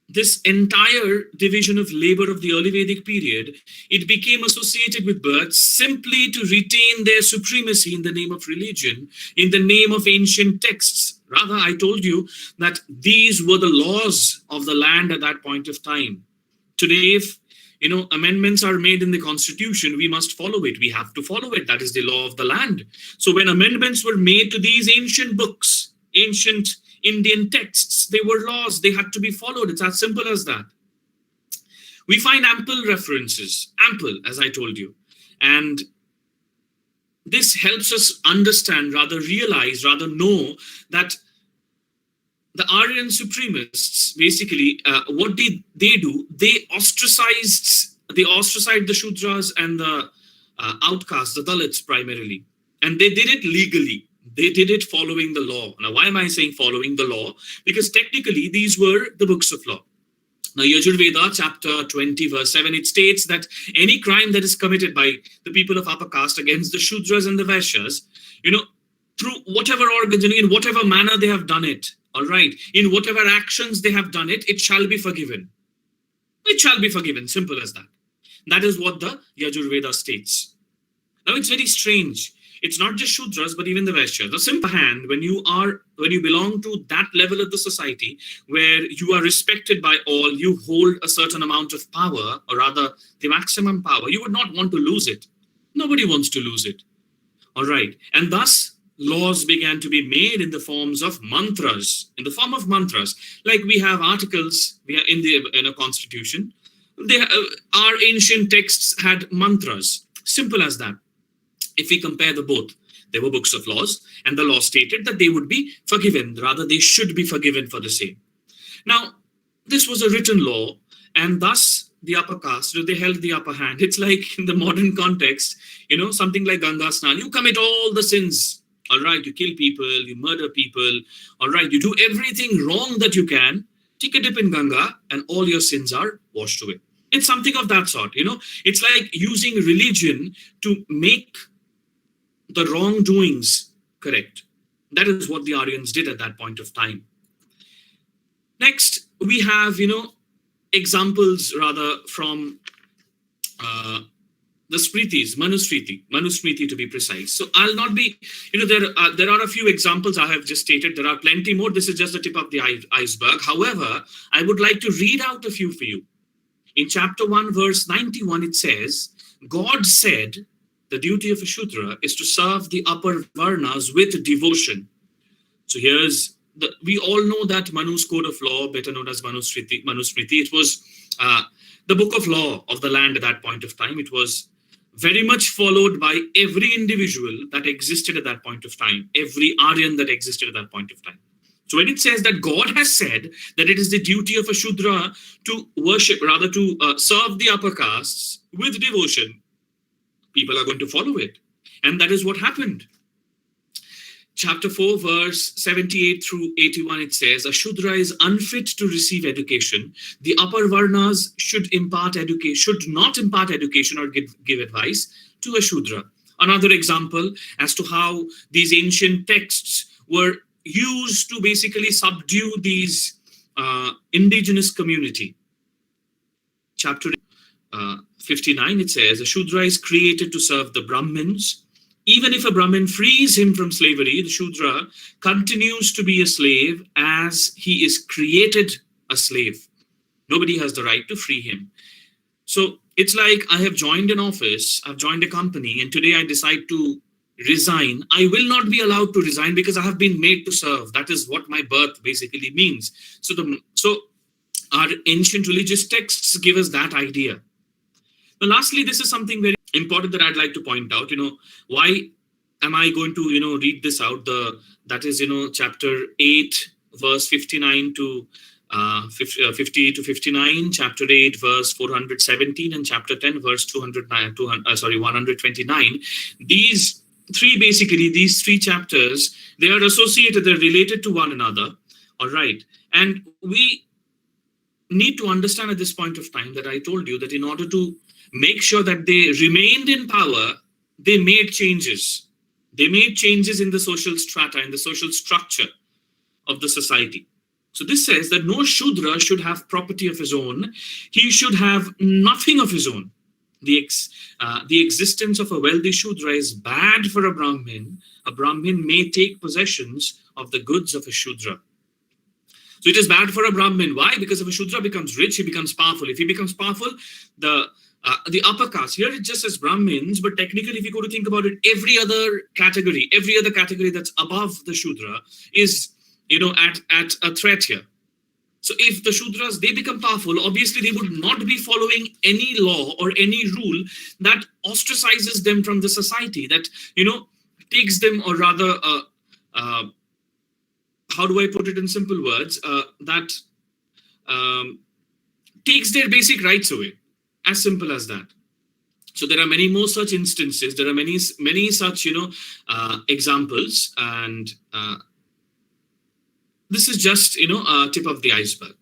this entire division of labor of the early Vedic period, it became associated with births simply to retain their supremacy in the name of religion, in the name of ancient texts. Rather, I told you that these were the laws of the land at that point of time. Today, if amendments are made in the constitution, we must follow it. We have to follow it. That is the law of the land. So when amendments were made to these ancient books, ancient Indian texts, they were laws. They had to be followed. It's as simple as that. We find ample references, ample, as I told you. And this helps us understand, rather realize, rather know that the Aryan supremacists, basically, what did they do? They ostracized the Shudras and the outcasts, the Dalits primarily. And they did it legally. They did it following the law. Now, why am I saying following the law? Because technically, these were the books of law. Now, Yajurveda, chapter 20, verse 7, it states that any crime that is committed by the people of upper caste against the Shudras and the Vaishyas, through whatever organs, in whatever manner they have done it, all right, in whatever actions they have done it, it shall be forgiven. It shall be forgiven, simple as that. That is what the Yajurveda states. Now, it's very strange. It's not just Shudras, but even the Vaishyas. The simple hand, when you belong to that level of the society where you are respected by all, you hold a certain amount of power, or rather the maximum power, you would not want to lose it. Nobody wants to lose it. All right. And thus, laws began to be made in the forms of mantras, Like we have articles in a constitution. Our ancient texts had mantras. Simple as that. If we compare the both, there were books of laws, and the law stated that they would be forgiven. Rather, they should be forgiven for the same. Now, this was a written law, and thus the upper caste, they held the upper hand. It's like in the modern context, something like Ganga Snan. You commit all the sins. All right, you kill people, you murder people. All right, you do everything wrong that you can. Take a dip in Ganga, and all your sins are washed away. It's something of that sort. It's like using religion to make the wrongdoings correct. That is what the Aryans did at that point of time. Next, we have, examples rather from the Smritis, Manusmriti to be precise. So I'll not be, there are a few examples I have just stated. There are plenty more. This is just the tip of the iceberg. However, I would like to read out a few for you. In chapter 1, verse 91, it says, God said, the duty of a Shudra is to serve the upper Varnas with devotion. So we all know that Manu's code of law, better known as Manusmriti. It was the book of law of the land at that point of time. It was very much followed by every individual that existed at that point of time, every Aryan that existed at that point of time. So when it says that God has said that it is the duty of a Shudra to worship, rather to serve the upper castes with devotion, people are going to follow it. And that is what happened. Chapter 4, verse 78 through 81, it says, a Shudra is unfit to receive education. The upper Varnas should not impart education or give advice to a Shudra. Another example as to how these ancient texts were used to basically subdue these indigenous community. Chapter 59, it says, a Shudra is created to serve the Brahmins. Even if a Brahmin frees him from slavery, the Shudra continues to be a slave as he is created a slave. Nobody has the right to free him. So it's like I have joined an office, I've joined a company, and today I decide to resign. I will not be allowed to resign because I have been made to serve. That is what my birth basically means. So our ancient religious texts give us that idea. Now, lastly, this is something very important that I'd like to point out. Why am I going to, read this out? That is, chapter 8, verse 59 to 50 to 59, chapter 8, verse 417, and chapter 10, verse 129. These three chapters, they are associated, they're related to one another. All right. And we need to understand at this point of time that I told you that in order to make sure that they remained in power, they made changes. They made changes in the social strata, in the social structure of the society. So this says that no Shudra should have property of his own. He should have nothing of his own. The existence of a wealthy Shudra is bad for a Brahmin. A Brahmin may take possessions of the goods of a Shudra. So it is bad for a Brahmin. Why? Because if a Shudra becomes rich, he becomes powerful. If he becomes powerful, the upper caste, here it just says Brahmins, but technically if you go to think about it, every other category that's above the Shudra is, at a threat here. So if the Shudras, they become powerful, obviously they would not be following any law or any rule that ostracizes them from the society, that, takes them, or rather, how do I put it in simple words, that um, takes their basic rights away. As simple as that. So there are many more such instances. There are many such, examples, and this is just, a tip of the iceberg.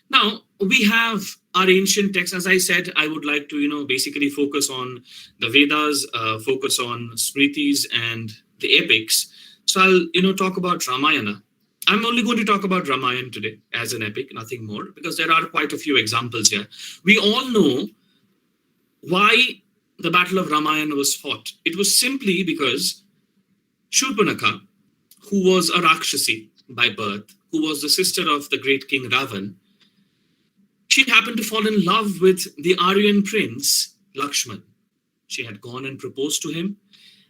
Now, we have our ancient texts. As I said, I would like to, basically focus on the Vedas, focus on Smritis and the epics. So I'll, talk about Ramayana. I'm only going to talk about Ramayana today as an epic, nothing more, because there are quite a few examples here. We all know why the Battle of Ramayana was fought. It was simply because Shurpanakha, who was a Rakshasi by birth, who was the sister of the great king Ravana, she happened to fall in love with the Aryan prince, Lakshman. She had gone and proposed to him,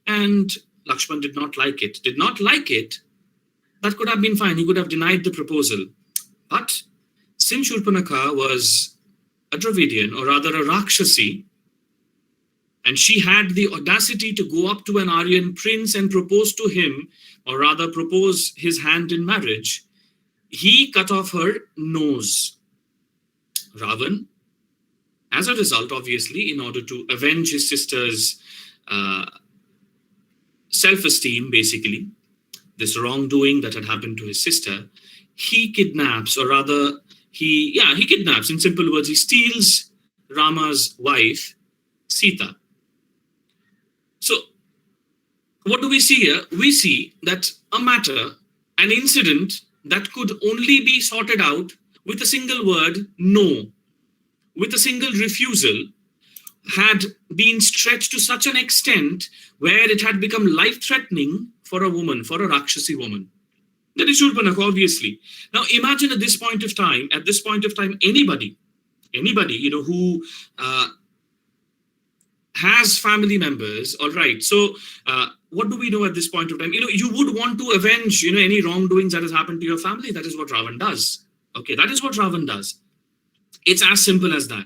and Lakshman did not like it. That could have been fine. He could have denied the proposal. But since Shurpanakha was a Dravidian, or rather a Rakshasi, and she had the audacity to go up to an Aryan prince and propose to him, or rather propose his hand in marriage, he cut off her nose. Ravan, as a result, obviously, in order to avenge his sister's self-esteem, basically, this wrongdoing that had happened to his sister, he kidnaps, or rather, he kidnaps, in simple words, he steals Rama's wife, Sita. So, what do we see here? We see that a matter, an incident that could only be sorted out with a single word, no, with a single refusal, had been stretched to such an extent where it had become life-threatening for a woman, for a Rakshasi woman. That is Shurpanakha, obviously. Now imagine at this point of time, anybody, who has family members, all right. So what do we know at this point of time? You would want to avenge, any wrongdoings that has happened to your family. That is what Ravan does. Okay, that is what Ravan does. It's as simple as that.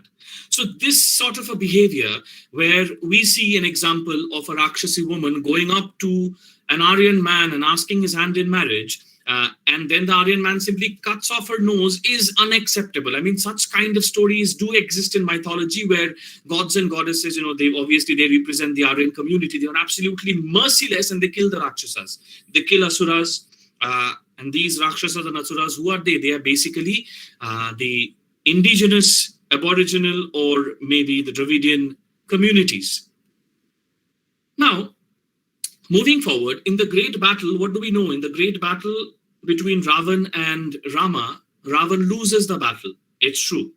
So this sort of a behavior where we see an example of a Rakshasi woman going up to an Aryan man and asking his hand in marriage, and then the Aryan man simply cuts off her nose, is unacceptable. I mean, such kind of stories do exist in mythology where gods and goddesses, they represent the Aryan community. They are absolutely merciless and they kill the Rakshasas. They kill Asuras, and these Rakshasas and Asuras, who are they? They are basically the indigenous, aboriginal, or maybe the Dravidian communities. Now, moving forward, in the great battle, what do we know? In the great battle between Ravan and Rama, Ravan loses the battle. It's true.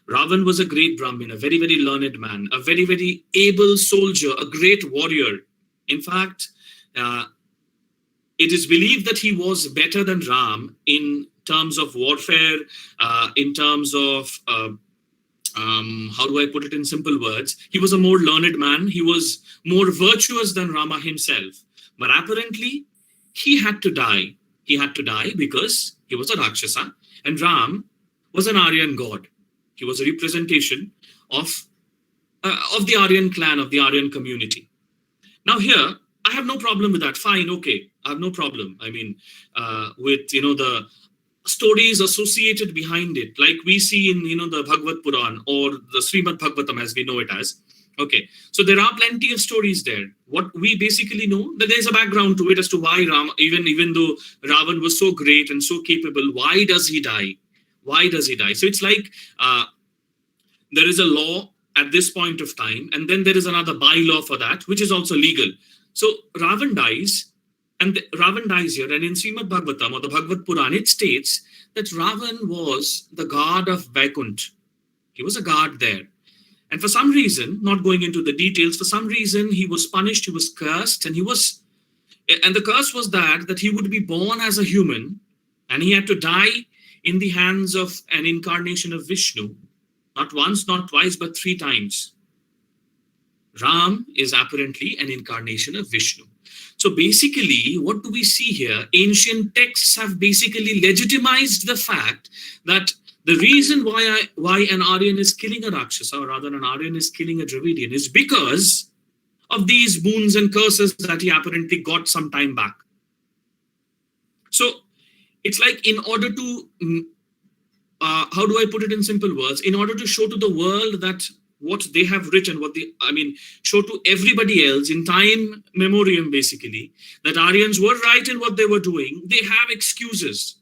Ravan was a great Brahmin, a very, very learned man, a very, very able soldier, a great warrior. In fact, it is believed that he was better than Ram in terms of warfare, in terms of, how do I put it in simple words? He was a more learned man. He was more virtuous than Rama himself. But apparently, he had to die. He had to die because he was a Rakshasa, and Ram was an Aryan god. He was a representation of the Aryan clan, of the Aryan community. Now here, I have no problem with that. Fine, okay, I have no problem. I mean, with, the stories associated behind it, like we see in, the Bhagavad Puran or the Srimad Bhagavatam as we know it as. Okay, so there are plenty of stories there. What we basically know, that there's a background to it as to why Ram, even though Ravan was so great and so capable, why does he die? Why does he die? So it's like there is a law at this point of time, and then there is another bylaw for that, which is also legal. So Ravan dies, and Ravan dies here, and in Srimad Bhagavatam or the Bhagavad Puran, it states that Ravan was the god of Vaikunt. He was a god there. And for some reason, not going into the details, for some reason, he was punished, he was cursed, and the curse was that he would be born as a human, and he had to die in the hands of an incarnation of Vishnu, not once, not twice, but 3 times. Ram is apparently an incarnation of Vishnu. So basically, what do we see here? Ancient texts have basically legitimized the fact that the reason why an Aryan is killing a Rakshasa, or rather an Aryan is killing a Dravidian, is because of these boons and curses that he apparently got some time back. So it's like, in order to, how do I put it in simple words? In order to show to the world that what they have written, show to everybody else in time memoriam, basically, that Aryans were right in what they were doing. They have excuses.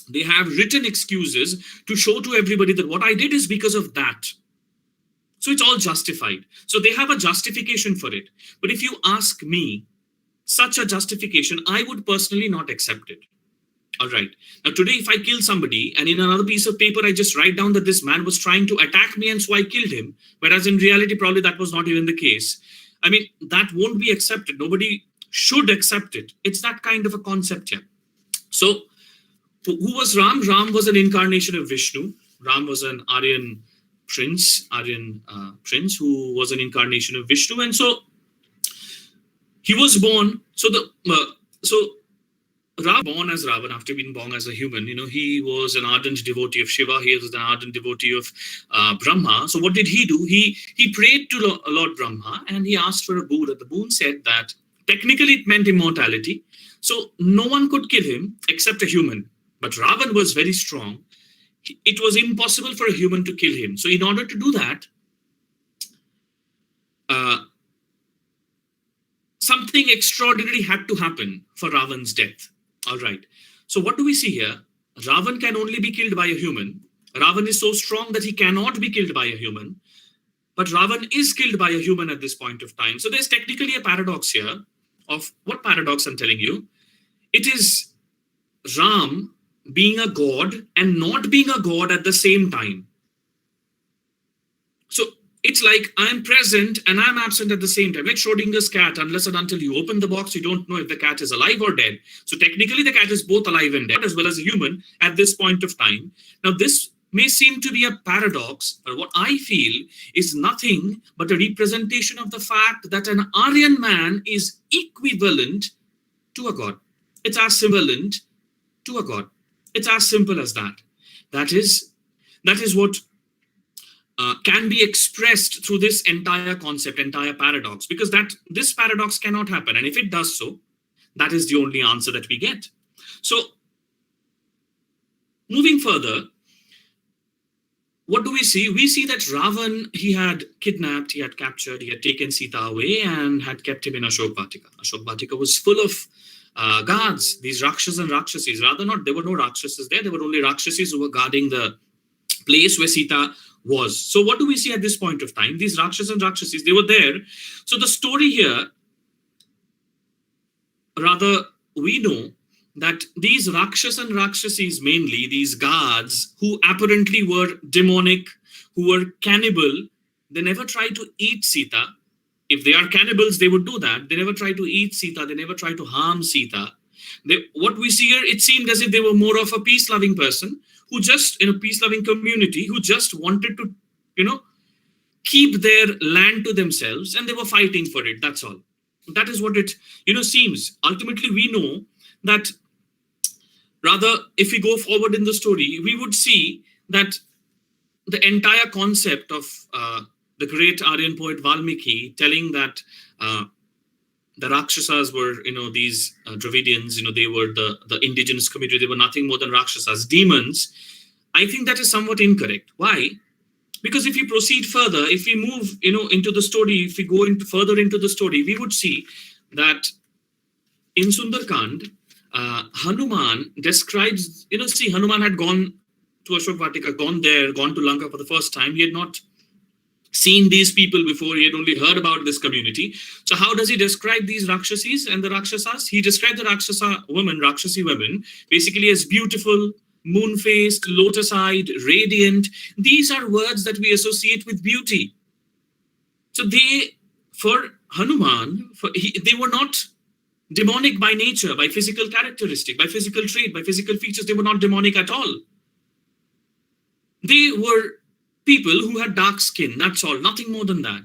They have written excuses to show to everybody that what I did is because of that. So it's all justified. So they have a justification for it. But if you ask me, such a justification, I would personally not accept it. All right. Now, today, if I kill somebody and in another piece of paper, I just write down that this man was trying to attack me and so I killed him, whereas in reality, probably that was not even the case. I mean, that won't be accepted. Nobody should accept it. It's that kind of a concept here. So who was Ram? Ram was an incarnation of Vishnu. Ram was an Aryan prince who was an incarnation of Vishnu. And so he was born. So Ram born as Ravana, after being born as a human, he was an ardent devotee of Shiva. He was an ardent devotee of Brahma. So what did he do? He prayed to Lord Brahma and he asked for a boon. And the boon said that technically it meant immortality. So no one could kill him except a human. But Ravana was very strong. It was impossible for a human to kill him. So in order to do that, something extraordinary had to happen for Ravana's death. All right. So what do we see here? Ravana can only be killed by a human. Ravana is so strong that he cannot be killed by a human. But Ravana is killed by a human at this point of time. So there's technically a paradox here. Of what paradox I'm telling you? It is Ram being a god and not being a god at the same time. So it's like I'm present and I'm absent at the same time, like Schrodinger's cat. Unless and until you open the box, you don't know if the cat is alive or dead. So technically the cat is both alive and dead, as well as a human at this point of time. Now this may seem to be a paradox, but what I feel is nothing but a representation of the fact that an Aryan man is equivalent to a god. It's as equivalent to a god. It's as simple as that. That is what can be expressed through this entire concept, entire paradox, because this paradox cannot happen. And if it does so, that is the only answer that we get. So moving further, what do we see? We see that Ravan, he had kidnapped, he had captured, he had taken Sita away and had kept him in Ashok Vatika. Ashok Vatika was full of guards, these Rakshas and Rakshasis. There were no Rakshasas there. There were only Rakshasis who were guarding the place where Sita was. So what do we see at this point of time? These Rakshas and Rakshasis, they were there. So the story here, rather, we know that these Rakshas and Rakshasis, mainly these guards who apparently were demonic, who were cannibal, they never tried to eat Sita. If they are cannibals, they would do that. They never try to eat Sita. They never try to harm Sita. What we see here, it seemed as if they were more of a peace-loving person who just, in a peace-loving community, who just wanted to, keep their land to themselves, and they were fighting for it. That's all. That is what it, seems. Ultimately, we know that, rather, if we go forward in the story, we would see that the entire concept of the great Aryan poet Valmiki telling that the Rakshasas were, these Dravidians, they were the indigenous community. They were nothing more than Rakshasas, demons. I think that is somewhat incorrect. Why? Because if we proceed further, if we move, into the story, if we go further into the story, we would see that in Sundarkand, Hanuman describes, Hanuman had gone to Ashok Vatika, gone to Lanka for the first time. He had not seen these people before. He had only heard about this community. So how does he describe these Rakshasis and the Rakshasas? He described the Rakshasi women, basically as beautiful, moon-faced, lotus-eyed, radiant. These are words that we associate with beauty. So for Hanuman, they were not demonic by nature, by physical characteristic, by physical trait, by physical features. They were not demonic at all. They were people who had dark skin, that's all, nothing more than that.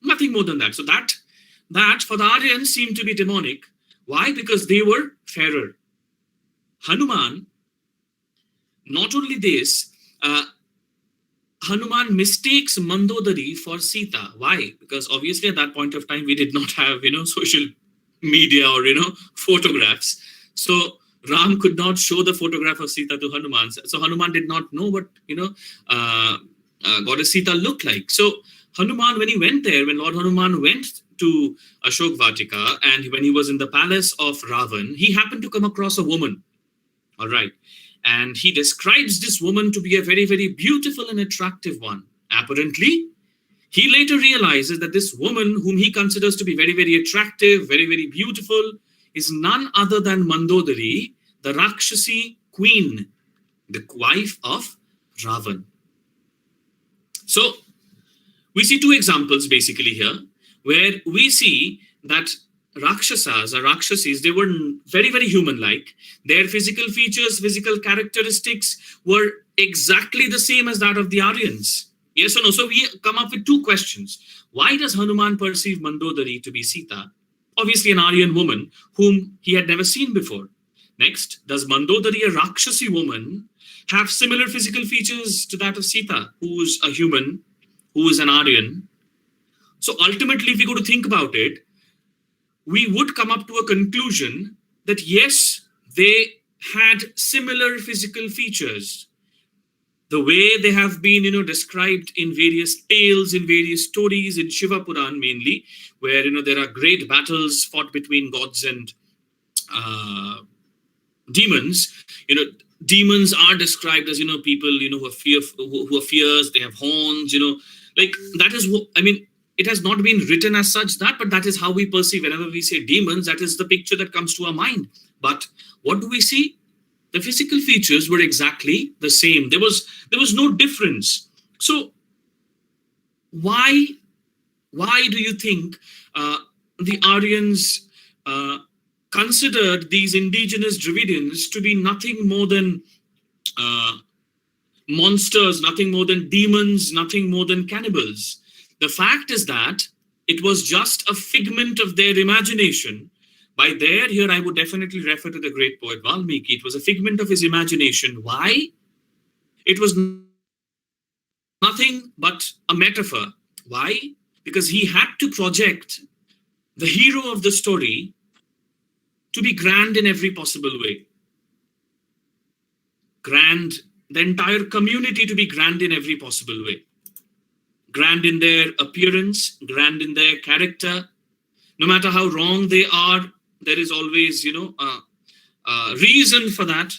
Nothing more than that. So that for the Aryans seemed to be demonic. Why? Because they were fairer. Hanuman, not only this, Hanuman mistakes Mandodari for Sita. Why? Because obviously at that point of time we did not have social media or photographs. So Ram could not show the photograph of Sita to Hanuman. So Hanuman did not know what goddess Sita looked like. So Hanuman, when he went there, when Lord Hanuman went to Ashok Vatika, and when he was in the palace of Ravan, he happened to come across a woman. All right. And he describes this woman to be a very, very beautiful and attractive one. Apparently, he later realizes that this woman, whom he considers to be very, very attractive, very, very beautiful, is none other than Mandodari, the Rakshasi queen, the wife of Ravan. So, we see two examples basically here, where we see that Rakshasas or Rakshasis, they were very, very human-like. Their physical features, physical characteristics were exactly the same as that of the Aryans. Yes or no? So we come up with two questions. Why does Hanuman perceive Mandodari to be Sita? Obviously an Aryan woman whom he had never seen before. Next, does Mandodari, a Rakshasi woman, have similar physical features to that of Sita, who is a human, who is an Aryan? So ultimately, if we go to think about it, we would come up to a conclusion that yes, they had similar physical features. The way they have been, described in various tales, in various stories, in Shiva Puran mainly, where, there are great battles fought between gods and demons. Demons are described as, people, who are fierce, they have horns, like that is what, it has not been written as such but that is how we perceive. Whenever we say demons, that is the picture that comes to our mind. But what do we see? The physical features were exactly the same. There was no difference. So why do you think the Aryans considered these indigenous Dravidians to be nothing more than monsters, nothing more than demons, nothing more than cannibals? The fact is that it was just a figment of their imagination. By there, here I would definitely refer to the great poet Valmiki. It was a figment of his imagination. Why? It was nothing but a metaphor. Why? Because he had to project the hero of the story to be grand in every possible way. Grand, the entire community to be grand in every possible way. Grand in their appearance, grand in their character. No matter how wrong they are, there is always, a reason for that.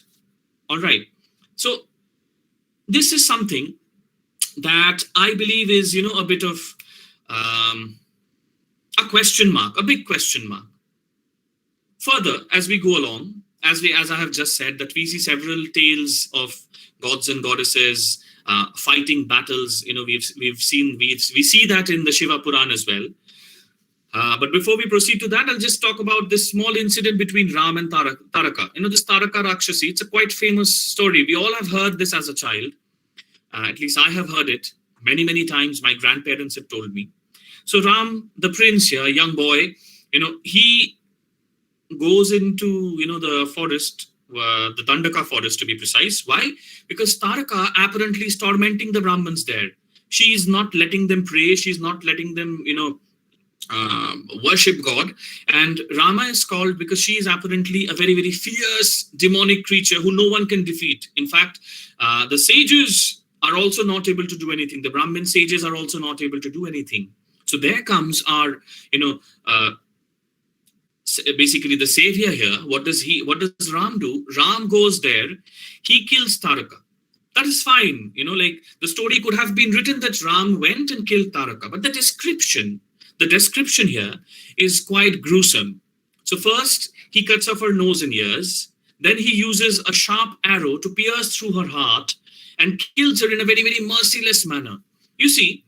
All right. So this is something that I believe is, a bit of a question mark, a big question mark. Further, as we go along, as I have just said, that we see several tales of gods and goddesses fighting battles. We see that in the Shiva Puran as well. But before we proceed to that, I'll just talk about this small incident between Ram and Taraka. This Taraka Rakshasi, it's a quite famous story. We all have heard this as a child. At least I have heard it many, many times. My grandparents have told me. So Ram, the prince here, a young boy, he goes into, the forest, the Dandaka forest to be precise. Why? Because Taraka apparently is tormenting the Brahmins there. She is not letting them pray. She's not letting them, worship God. And Rama is called because she is apparently a very, very fierce demonic creature who no one can defeat. In fact, the sages are also not able to do anything. The Brahmin sages are also not able to do anything. So there comes our, basically the savior here. What does Ram do? Ram goes there, he kills Taraka. That is fine. Like the story could have been written that Ram went and killed Taraka, but the description here is quite gruesome. So first, he cuts off her nose and ears. Then he uses a sharp arrow to pierce through her heart and kills her in a very, very merciless manner. You see,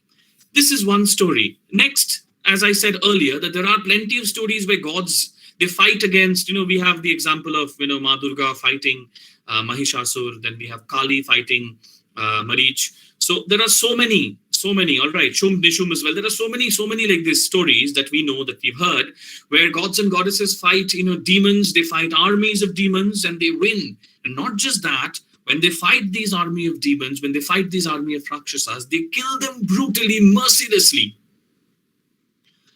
this is one story. Next, as I said earlier, that there are plenty of stories where gods, they fight against, we have the example of, Ma Durga fighting Mahishasur. Then we have Kali fighting Marich. So there are so many So many, all right, Shum, Nishum as well. There are so many like these stories that we know, that we've heard, where gods and goddesses fight, demons. They fight armies of demons and they win. And not just that, when they fight these army of demons, when they fight these army of Rakshasas, they kill them brutally, mercilessly.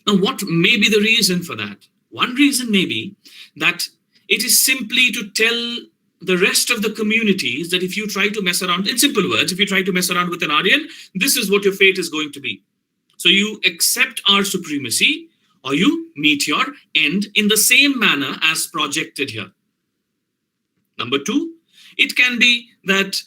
Now, what may be the reason for that? One reason may be that it is simply to tell the rest of the communities that if you try to mess around, in simple words, if you try to mess around with an Aryan, this is what your fate is going to be. So you accept our supremacy, or you meet your end in the same manner as projected here. Number two, it can be that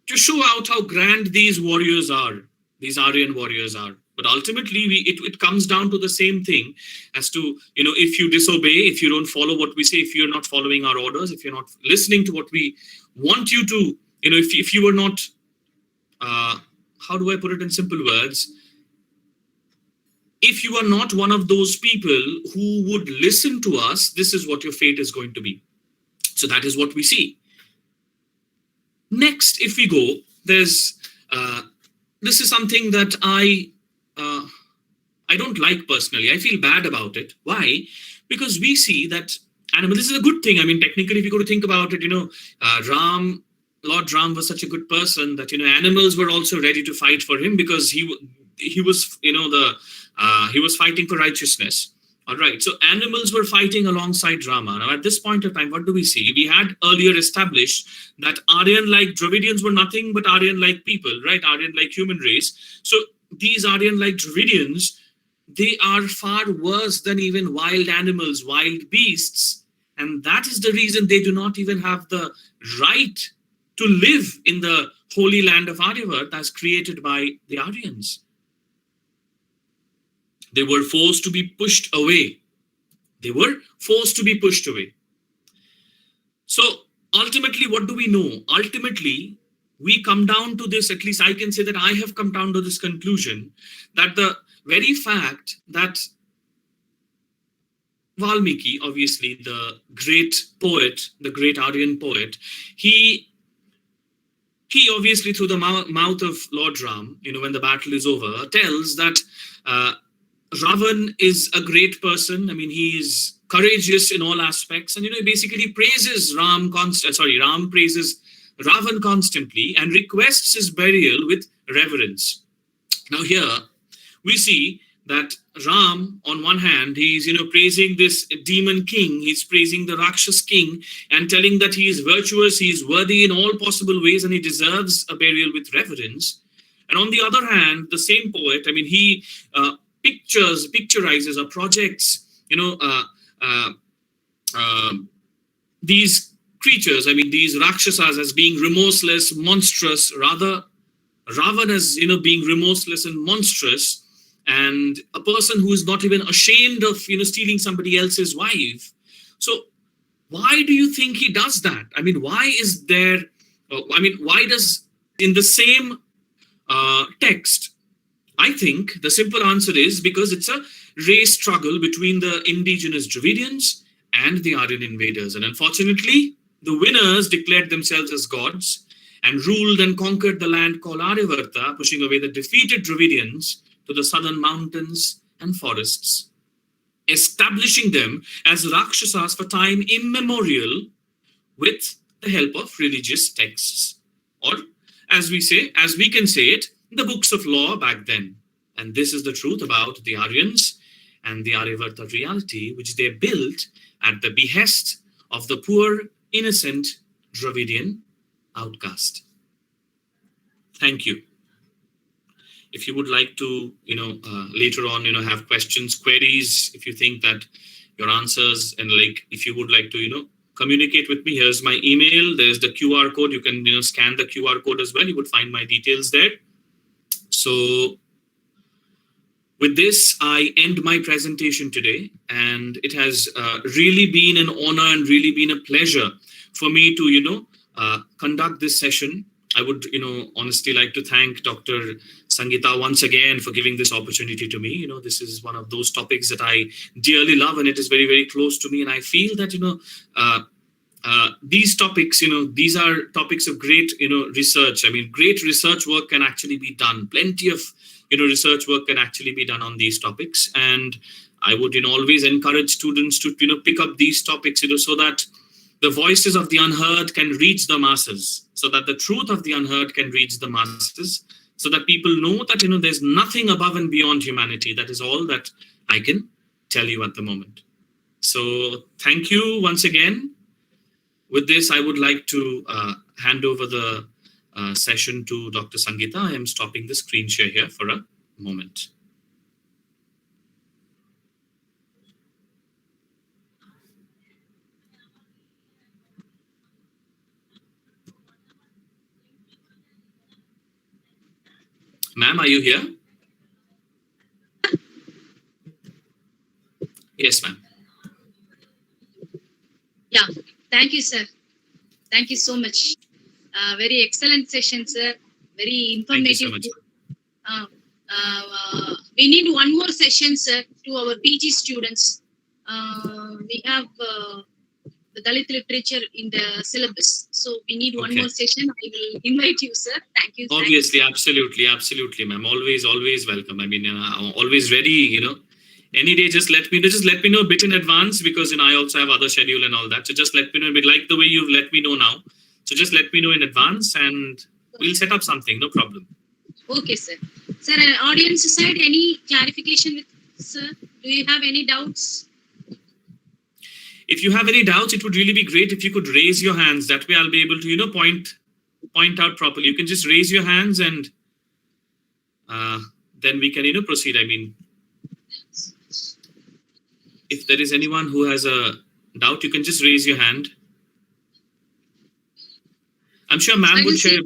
to show out how grand these warriors are, these Aryan warriors are. But ultimately, it comes down to the same thing as to, if you disobey, if you don't follow what we say, if you're not following our orders, if you're not listening to what we want you to, if you are not, how do I put it in simple words? If you are not one of those people who would listen to us, this is what your fate is going to be. So that is what we see. Next, if we go, there's, this is something that I don't like personally. I feel bad about it. Why? Because we see that animal. This is a good thing. I mean, technically, if you go to think about it, Lord Ram was such a good person that animals were also ready to fight for him, because he was he was fighting for righteousness. All right. So animals were fighting alongside Rama. Now, at this point of time, what do we see? We had earlier established that Aryan-like Dravidians were nothing but Aryan-like people, right? Aryan-like human race. So these Aryan-like Dravidians, they are far worse than even wild animals, wild beasts. And that is the reason they do not even have the right to live in the holy land of Aryavarta as created by the Aryans. They were forced to be pushed away. They were forced to be pushed away. So ultimately, what do we know? Ultimately, we come down to this, at least I can say that I have come down to this conclusion, that the very fact that Valmiki, obviously the great poet, the great Aryan poet, he obviously through the mouth of Lord Ram, when the battle is over, tells that Ravan is a great person. I mean, he is courageous in all aspects, and he basically praises Ram praises Ravan constantly and requests his burial with reverence. Now here we see that Ram, on one hand, he's praising this demon king, he's praising the Rakshas king and telling that he is virtuous, he is worthy in all possible ways, and he deserves a burial with reverence. And on the other hand, the same poet, I mean, he picturizes or projects, these creatures, I mean, these Rakshasas as being remorseless, monstrous, rather Ravan as, being remorseless and monstrous, and a person who is not even ashamed of, stealing somebody else's wife. So why do you think he does that? I mean, why does in the same text, I think the simple answer is because it's a race struggle between the indigenous Dravidians and the Aryan invaders. And unfortunately, the winners declared themselves as gods and ruled and conquered the land called Aryavarta, pushing away the defeated Dravidians to the southern mountains and forests, establishing them as Rakshasas for time immemorial with the help of religious texts. Or, as we can say it, the books of law back then. And this is the truth about the Aryans and the Aryavarta reality, which they built at the behest of the poor, innocent Dravidian outcast. Thank you. If you would like to, later on, have questions, queries, if you think that your answers, and if you would like to, communicate with me, here's my email. There's the QR code. You can, scan the QR code as well. You would find my details there. So with this, I end my presentation today, and it has really been an honor and really been a pleasure for me to, conduct this session. I would, honestly like to thank Dr. Sangeeta once again for giving this opportunity to me. This is one of those topics that I dearly love, and it is very, very close to me. And I feel that, these topics, these are topics of great, research. I mean, great research work can actually be done. Plenty of, research work can actually be done on these topics. And I would, always encourage students to, pick up these topics, so that the voices of the unheard can reach the masses, so that the truth of the unheard can reach the masses, so that people know that, there's nothing above and beyond humanity. That is all that I can tell you at the moment. So thank you once again. With this, I would like to hand over the session to Dr. Sangeeta. I am stopping the screen share here for a moment. Ma'am, are you here? Yes, ma'am. Yeah, thank you, sir. Thank you so much. Very excellent session, sir. Very informative. Thank you so much. We need one more session, sir, to our PG students. We have the Dalit literature in the syllabus. So we need one more session. I will invite you, sir. Thank you. Obviously, absolutely, ma'am. Always welcome. I mean, always ready, Any day, just let me know a bit in advance, because I also have other schedule and all that. So just let me know a bit, like the way you've let me know now. So just let me know in advance and we'll set up something, no problem. Okay, sir. Sir, audience side, any clarification with sir? Do you have any doubts? If you have any doubts, it would really be great if you could raise your hands. That way I'll be able to, point out properly. You can just raise your hands and then we can, proceed. I mean, if there is anyone who has a doubt, you can just raise your hand. I'm sure ma'am would share.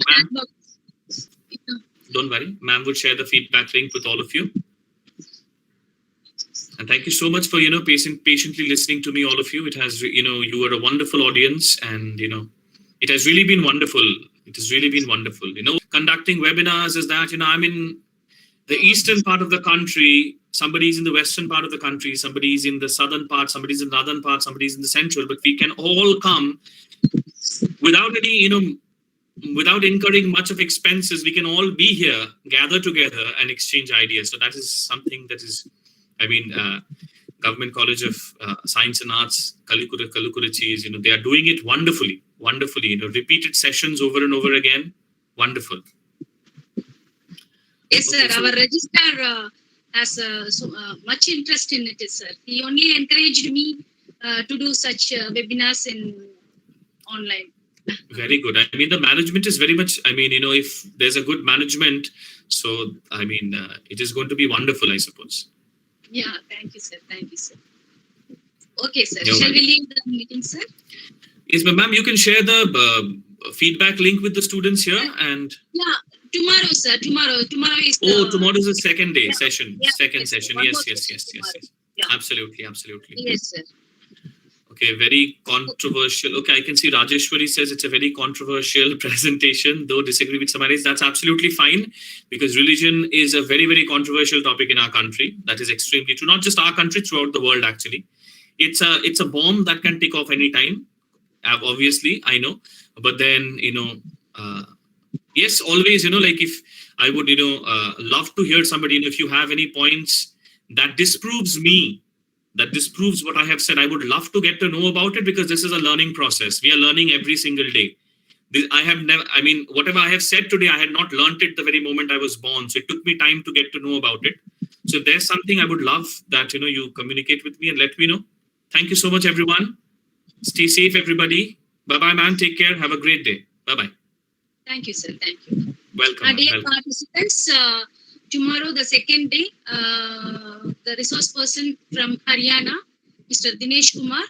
Don't worry, ma'am would share the feedback link with all of you. And thank you so much for, patiently listening to me, all of you. It has, you are a wonderful audience, and, it has really been wonderful. It has really been wonderful. Conducting webinars is that, I'm in the eastern part of the country, somebody's in the western part of the country, somebody's in the southern part, somebody's in the northern part, somebody's in the central, but we can all come without any, without incurring much of expenses. We can all be here, gather together and exchange ideas. So that is something that is, Government College of Science and Arts, Kalukurichis, they are doing it wonderfully, repeated sessions over and over again. Wonderful. Yes, sir. Our registrar has so much interest in it, sir. He only encouraged me to do such webinars in online. Very good. The management is very much, if there's a good management, so, it is going to be wonderful, I suppose. Yeah, thank you, sir. Thank you, sir. Okay, sir. Shall we leave the meeting, sir? Yes, but ma'am, you can share the feedback link with the students here and... Yeah, tomorrow, sir. Tomorrow is tomorrow is the second day session. Yeah, second yes, session. Yes. Yeah. Absolutely. Yes, sir. Okay, very controversial. Okay, I can see Rajeshwari says it's a very controversial presentation, though disagree with some others. That's absolutely fine, because religion is a very, very controversial topic in our country. That is extremely true. Not just our country, throughout the world, actually. It's a bomb that can take off any time. Obviously, I know. But then, yes, always, like if I would, love to hear somebody, if you have any points that disproves me, that disproves what I have said, I would love to get to know about it, because this is a learning process. We are learning every single day. I have never, whatever I have said today, I had not learned it the very moment I was born. So it took me time to get to know about it. So if there's something, I would love that, you communicate with me and let me know. Thank you so much, everyone. Stay safe, everybody. Bye-bye, man. Take care. Have a great day. Bye-bye. Thank you, sir. Thank you. Welcome. Dear participants, tomorrow, the second day, the resource person from Haryana, Mr. Dinesh Kumar.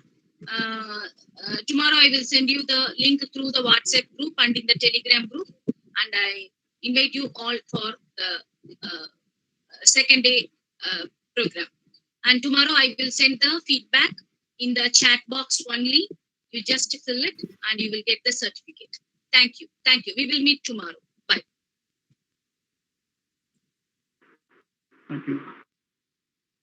Tomorrow, I will send you the link through the WhatsApp group and in the Telegram group. And I invite you all for the second day program. And tomorrow, I will send the feedback in the chat box only. You just fill it and you will get the certificate. Thank you. Thank you. We will meet tomorrow. Bye. Thank you.